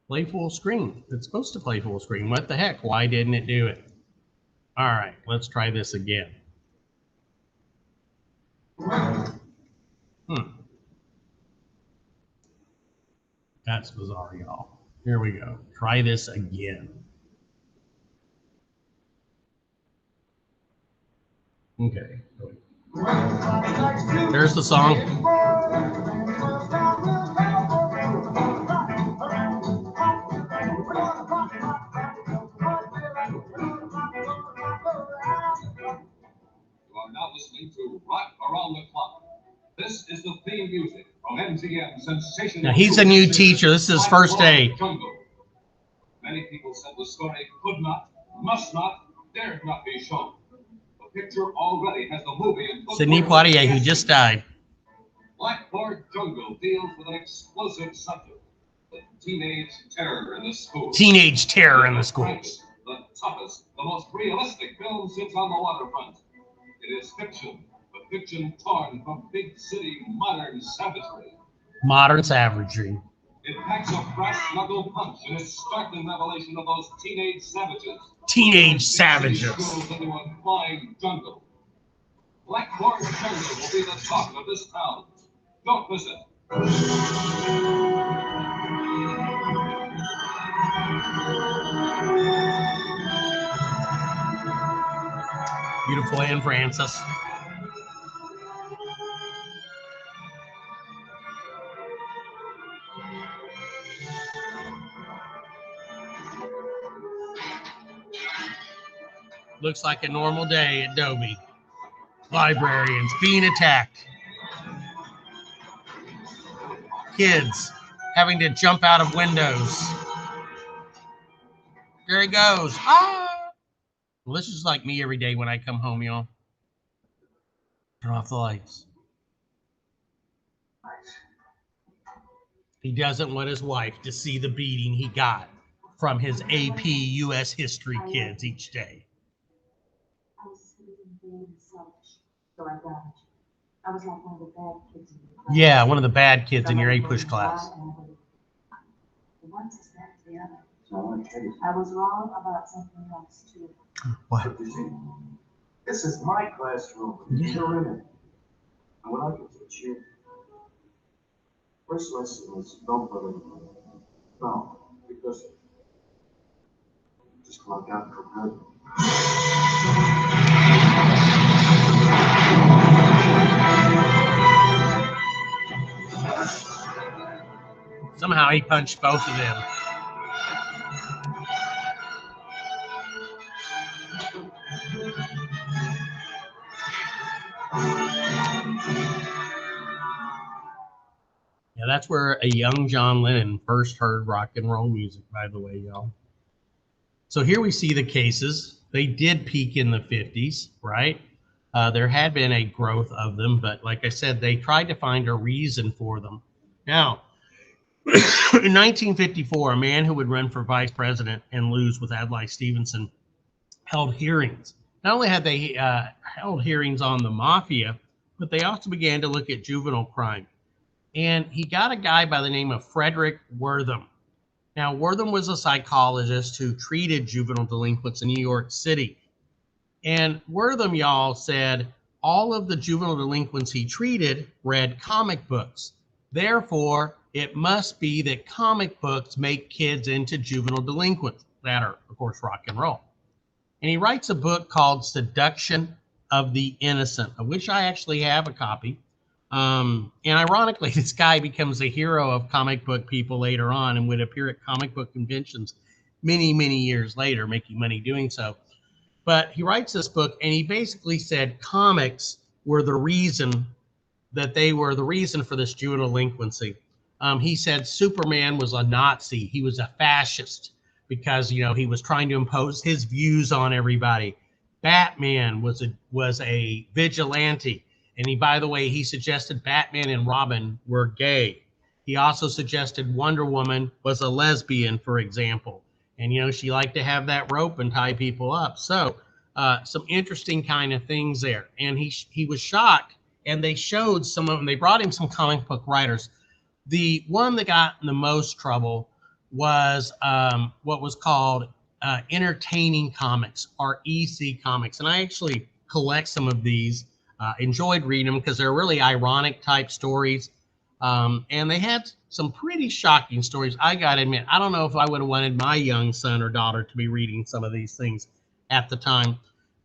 Play full screen. It's supposed to play full screen. What the heck? Why didn't it do it? All right, let's try this again. That's bizarre, y'all. Here we go. Try this again. Okay. There's the song. You are now listening to Rock Around the Clock. This is the theme music from MTM Sensation. Now he's a new teacher. This is his first day. Jungle. Many people said the story could not, must not, dared not be shown. The picture already has the movie in Sidney Poitier, who just died. Blackboard Jungle deals with an explosive subject: the teenage terror in the schools. Teenage terror in the schools. The toughest, the most realistic film since On the Waterfront. It is fiction, but fiction torn from big city modern savagery. Modern savagery. It packs a brass knuckle punch in its startling revelation of those teenage savages. Teenage savages. Schools into a flying jungle. Blackboard Jungle will be the talk of this town. Don't listen. Beautiful Anne Francis. Looks like a normal day at Dobie. Librarians being attacked. Kids having to jump out of windows. There he goes. Ah! Well, this is like me every day when I come home, y'all. Turn off the lights. He doesn't want his wife to see the beating he got from his AP U.S. history kids each day. I was being selfish, so I damaged it. I was like one of the bad kids in the class. Yeah, one of the bad kids in your A-push class. The one suspects the other. I was wrong about something else too. What? This is my classroom. You're in it. And what I can teach you, first lesson is don't believe me. No, because just look out for good. Somehow he punched both of them. Yeah, that's where a young John Lennon first heard rock and roll music, by the way, y'all. So here we see the cases. They did peak in the 50s, right? There had been a growth of them, but like I said, they tried to find a reason for them. Now, in 1954, a man who would run for vice president and lose with Adlai Stevenson held hearings. Not only had they held hearings on the mafia, but they also began to look at juvenile crime. And he got a guy by the name of Frederick Wortham. Now, Wortham was a psychologist who treated juvenile delinquents in New York City. And Wortham, y'all, said all of the juvenile delinquents he treated read comic books. Therefore, it must be that comic books make kids into juvenile delinquents that are, of course, rock and roll. And he writes a book called Seduction of the Innocent, of which I actually have a copy. And ironically, this guy becomes a hero of comic book people later on and would appear at comic book conventions many, many years later, making money doing so. But he writes this book, and he basically said comics were the reason for this juvenile delinquency. He said Superman was a Nazi. He was a fascist because, you know, he was trying to impose his views on everybody. Batman was a vigilante. And he, by the way, he suggested Batman and Robin were gay. He also suggested Wonder Woman was a lesbian, for example. And, you know, she liked to have that rope and tie people up. So some interesting kind of things there. And he was shocked, and they showed some of them. They brought him some comic book writers. The one that got in the most trouble was what was called entertaining comics, or EC comics. And I actually collect some of these. Enjoyed reading them because they're really ironic type stories. And they had some pretty shocking stories. I got to admit, I don't know if I would have wanted my young son or daughter to be reading some of these things at the time.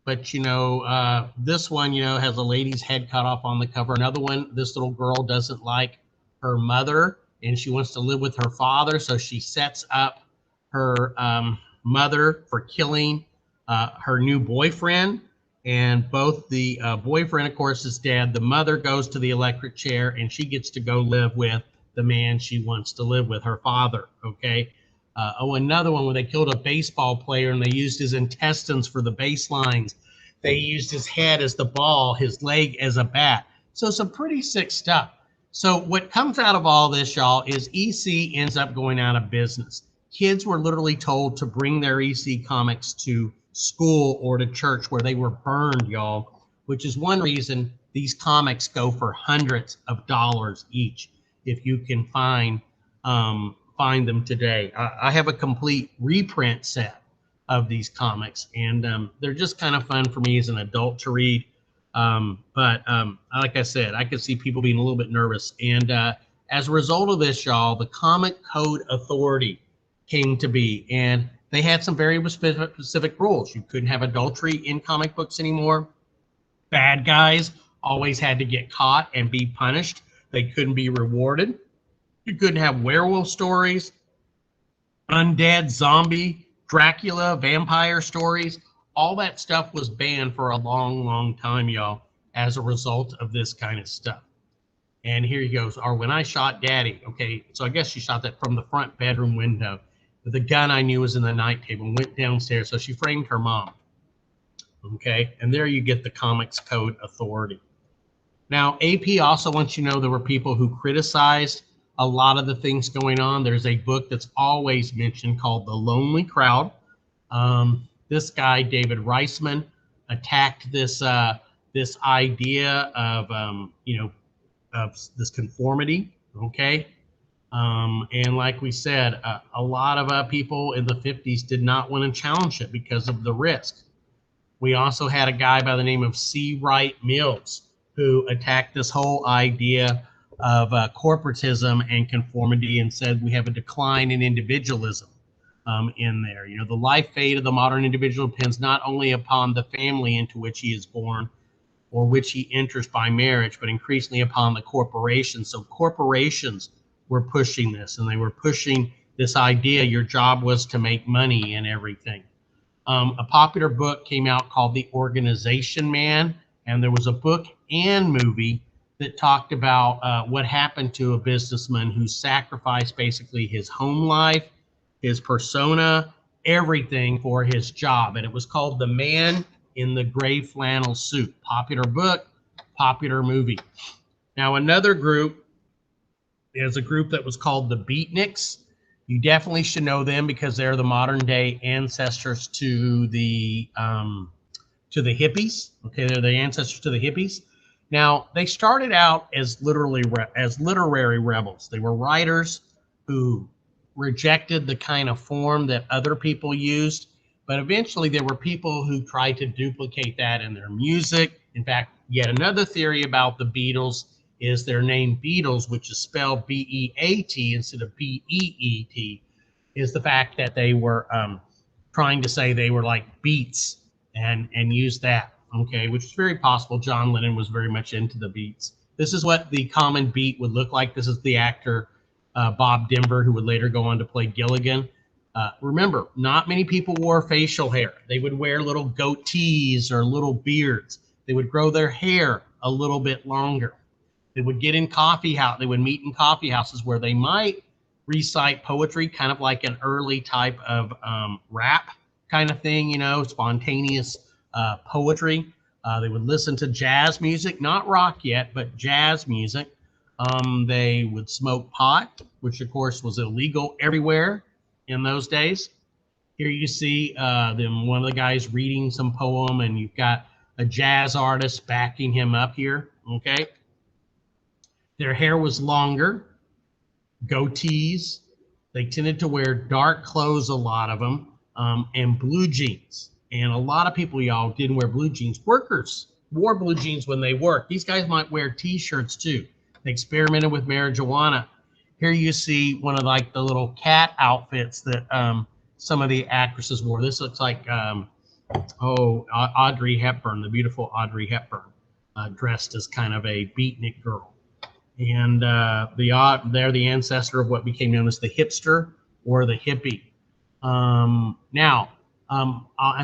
But, you know, this one, you know, has a lady's head cut off on the cover. Another one, this little girl doesn't like her mother and she wants to live with her father. So she sets up her mother for killing her new boyfriend. And both the boyfriend, of course, is dead. The mother goes to the electric chair and she gets to go live with the man she wants to live with, her father. Okay. Another one where they killed a baseball player and they used his intestines for the baselines. They used his head as the ball, his leg as a bat. So some pretty sick stuff. So what comes out of all this, y'all, is EC ends up going out of business. Kids were literally told to bring their EC comics to school or to church where they were burned, y'all, which is one reason these comics go for hundreds of dollars each if you can find them today. I have a complete reprint set of these comics, and they're just kind of fun for me as an adult to read. Like I said, I could see people being a little bit nervous. And as a result of this, y'all, the Comic Code Authority came to be, and they had some very specific rules. You couldn't have adultery in comic books anymore. Bad guys always had to get caught and be punished. They couldn't be rewarded. You couldn't have werewolf stories, undead, zombie, Dracula, vampire stories. All that stuff was banned for a long, long time, y'all, as a result of this kind of stuff. And here he goes, or when I shot Daddy. Okay, so I guess she shot that from the front bedroom window. But the gun I knew was in the night table and went downstairs. So she framed her mom. Okay, and there you get the Comics Code Authority. Now, AP also wants you to know there were people who criticized a lot of the things going on. There's a book that's always mentioned called The Lonely Crowd. This guy, David Reisman, attacked this this idea of of this conformity. Okay, and like we said, a lot of people in the 50s did not want to challenge it because of the risk. We also had a guy by the name of C. Wright Mills who attacked this whole idea of corporatism and conformity and said we have a decline in individualism in there. You know, the life fate of the modern individual depends not only upon the family into which he is born or which he enters by marriage, but increasingly upon the corporations. So corporations were pushing this, and they were pushing this idea your job was to make money and everything. A popular book came out called The Organization Man, and there was a book and movie that talked about what happened to a businessman who sacrificed basically his home life, his persona, everything for his job. And it was called The Man in the Gray Flannel Suit. Popular book, popular movie. Now, another group is a group that was called the Beatniks. You definitely should know them because they're the modern day ancestors to the hippies. Okay, they're the ancestors to the hippies. Now, they started out as literary rebels. They were writers who rejected the kind of form that other people used, but eventually there were people who tried to duplicate that in their music. In fact, yet another theory about the Beatles is their name Beatles, which is spelled B-E-A-T instead of B-E-E-T, is the fact that they were trying to say they were like Beats and use that, okay, which is very possible. John Lennon was very much into the Beats. This is what the common beat would look like. This is the actor Bob Denver, who would later go on to play Gilligan. Remember, not many people wore facial hair. They would wear little goatees or little beards. They would grow their hair a little bit longer. They would get in coffee house. They would meet in coffee houses where they might recite poetry, kind of like an early type of rap kind of thing, you know, spontaneous poetry. They would listen to jazz music, not rock yet, but jazz music. They would smoke pot, which of course was illegal everywhere in those days. Here you see them, one of the guys reading some poem, and you've got a jazz artist backing him up here, okay? Their hair was longer, goatees. They tended to wear dark clothes, a lot of them, and blue jeans. And a lot of people, y'all, didn't wear blue jeans. Workers wore blue jeans when they worked. These guys might wear T-shirts too. They experimented with marijuana. Here you see one of like the little cat outfits that some of the actresses wore. This looks like, Audrey Hepburn, the beautiful Audrey Hepburn, dressed as kind of a beatnik girl. And they're the ancestor of what became known as the hipster or the hippie. I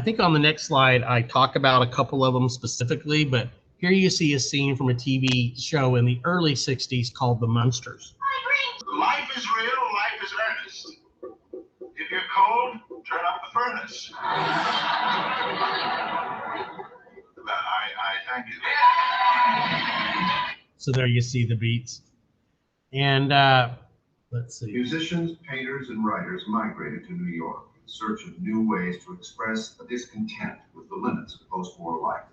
think on the next slide, I talk about a couple of them specifically, but here you see a scene from a TV show in the early 60s called The Munsters. Life is real, life is earnest. If you're cold, turn up the furnace. I thank you. So there you see the beats. And let's see. Musicians, painters, and writers migrated to New York in search of new ways to express a discontent with the limits of post-war life.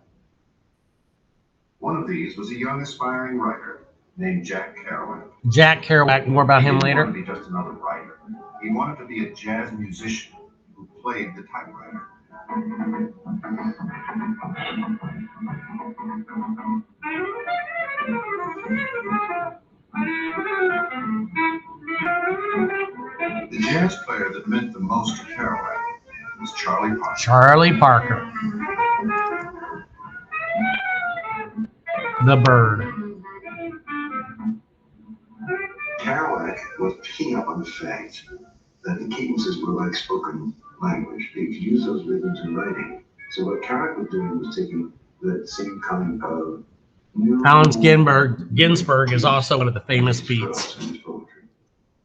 One of these was a young aspiring writer named Jack Kerouac. Jack Kerouac, more about him later. He didn't want to be just another writer. He wanted to be a jazz musician who played the typewriter. The jazz player that meant the most to Kerouac was Charlie Parker. Charlie Parker. The bird. Kerouac was picking up on the fact that the cadences were like spoken language. They could use those rhythms in writing. So what Kerouac was doing was taking that same kind of Allen Ginsberg is also one of the famous beats.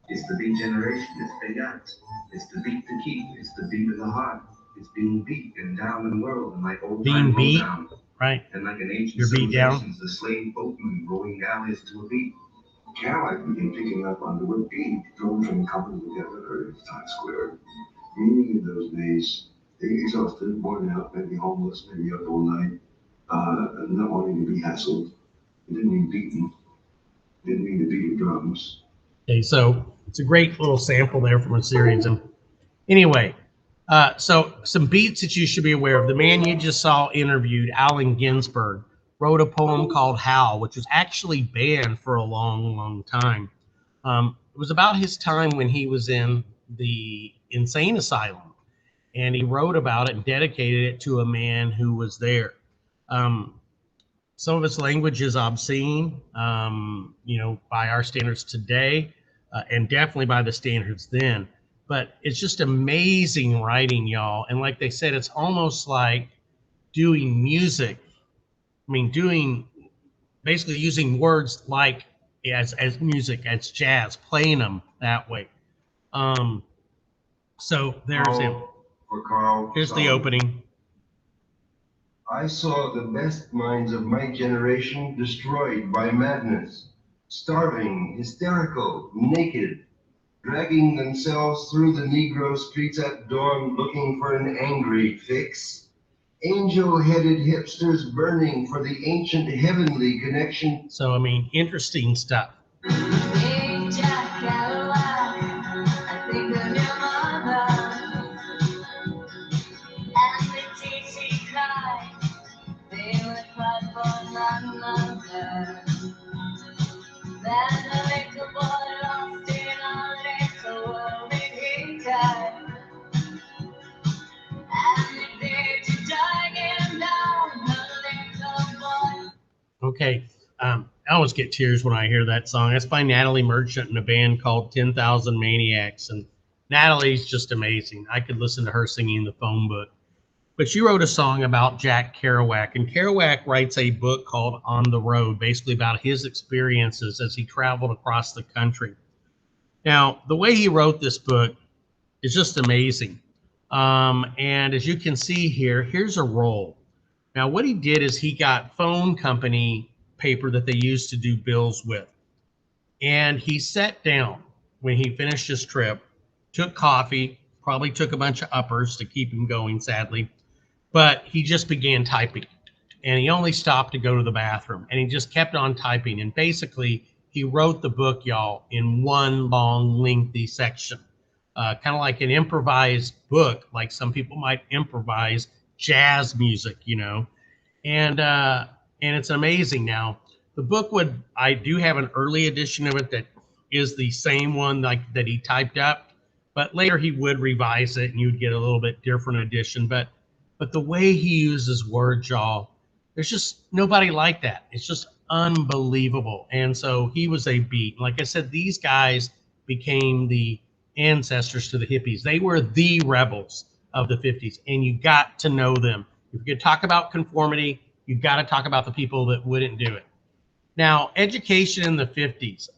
It's the beat generation, it's the yacht. It's the beat to keep, it's the beat of the heart. It's being beat and down in the world, and like old Being beat, down. right? And like an ancient You're beat down. civilizations, the slave boatmen rowing galleys to a beat. Kerouac began picking up on the word beat, drawn from the company together heard at Times Square. Meaning in those days, they get exhausted, worn out, maybe homeless, maybe up all night, not wanting to be hassled. It didn't mean beaten. It didn't mean the beat of drums. Okay, so it's a great little sample there from a series. And anyway, so some beats that you should be aware of. The man you just saw interviewed, Allen Ginsberg, wrote a poem called Howl, which was actually banned for a long, long time. It was about his time when he was in the insane asylum, and he wrote about it and dedicated it to a man who was there. Some of its language is obscene, by our standards today, and definitely by the standards then. But it's just amazing writing, y'all. And like they said, it's almost like doing music. I mean, basically using words like as music, as jazz, playing them that way. So there's him. For Carl. Here's the opening. I saw the best minds of my generation destroyed by madness, starving, hysterical, naked, dragging themselves through the Negro streets at dawn looking for an angry fix. Angel-headed hipsters burning for the ancient heavenly connection. So, I mean, interesting stuff. Hey, Jack Kerouac, I think of your mother. And the tears she cried, they would cry for my mother. Then the little boy lost in a little world he died. And the day to drag him down, the little boy. Okay, I always get tears when I hear that song. That's by Natalie Merchant and a band called 10,000 Maniacs. And Natalie's just amazing. I could listen to her singing the phone book. But she wrote a song about Jack Kerouac. And Kerouac writes a book called On the Road, basically about his experiences as he traveled across the country. Now, the way he wrote this book is just amazing. And as you can see here, here's a roll. Now, what he did is he got phone company paper that they used to do bills with. And he sat down when he finished his trip, took coffee, probably took a bunch of uppers to keep him going, sadly. But he just began typing. And he only stopped to go to the bathroom. And he just kept on typing. And basically, he wrote the book, y'all, in one long, lengthy section. Kind of like an improvised book, like some people might improvise jazz music, and it's amazing. Now the book I do have an early edition of it that is the same one like that he typed up, but later he would revise it and you'd get a little bit different edition. But the way he uses words, y'all, there's just nobody like that. It's just unbelievable. And so he was a beat. Like I said, these guys became the ancestors to the hippies. They were the rebels of the 50s, and you got to know them. If you could talk about conformity, you've got to talk about the people that wouldn't do it. Now, education in the 50s.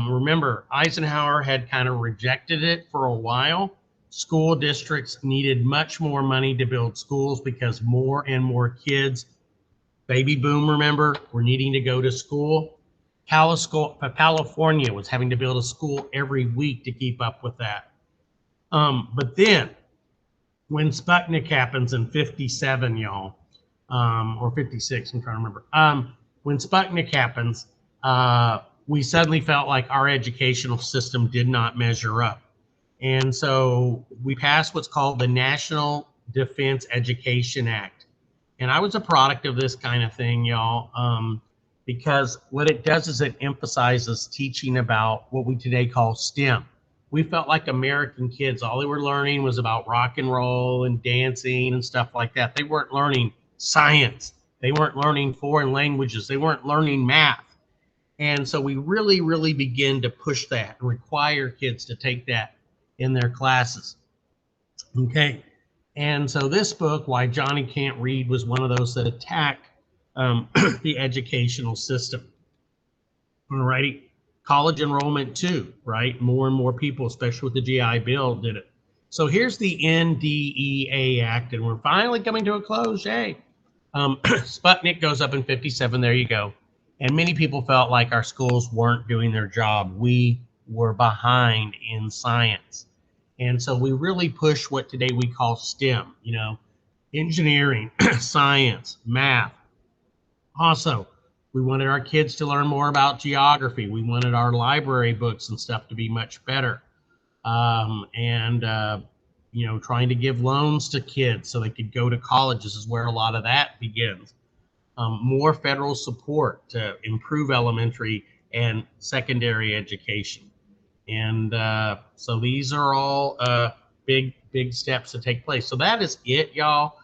Remember, Eisenhower had kind of rejected it for a while. School districts needed much more money to build schools because more and more kids, baby boom, remember, were needing to go to school. California was having to build a school every week to keep up with that. But then, when Sputnik happens in 57, y'all, or 56, I'm trying to remember. When Sputnik happens, we suddenly felt like our educational system did not measure up. And so we passed what's called the National Defense Education Act. And I was a product of this kind of thing, y'all, because what it does is it emphasizes teaching about what we today call STEM. We felt like American kids, all they were learning was about rock and roll and dancing and stuff like that. They weren't learning science. They weren't learning foreign languages. They weren't learning math. And so we really, really begin to push that and require kids to take that in their classes. Okay. And so this book, Why Johnny Can't Read, was one of those that attacked the educational system. All righty. College enrollment too, right? More and more people, especially with the GI Bill, did it. So here's the NDEA Act, and we're finally coming to a close. Yay. Sputnik goes up in 57. There you go. And many people felt like our schools weren't doing their job. We were behind in science. And so we really push what today we call STEM, you know, engineering, science, math. Also, we wanted our kids to learn more about geography. We wanted our library books and stuff to be much better. You know, trying to give loans to kids so they could go to college. This is where a lot of that begins. More federal support to improve elementary and secondary education. And so these are all big steps to take place. So that is it, y'all.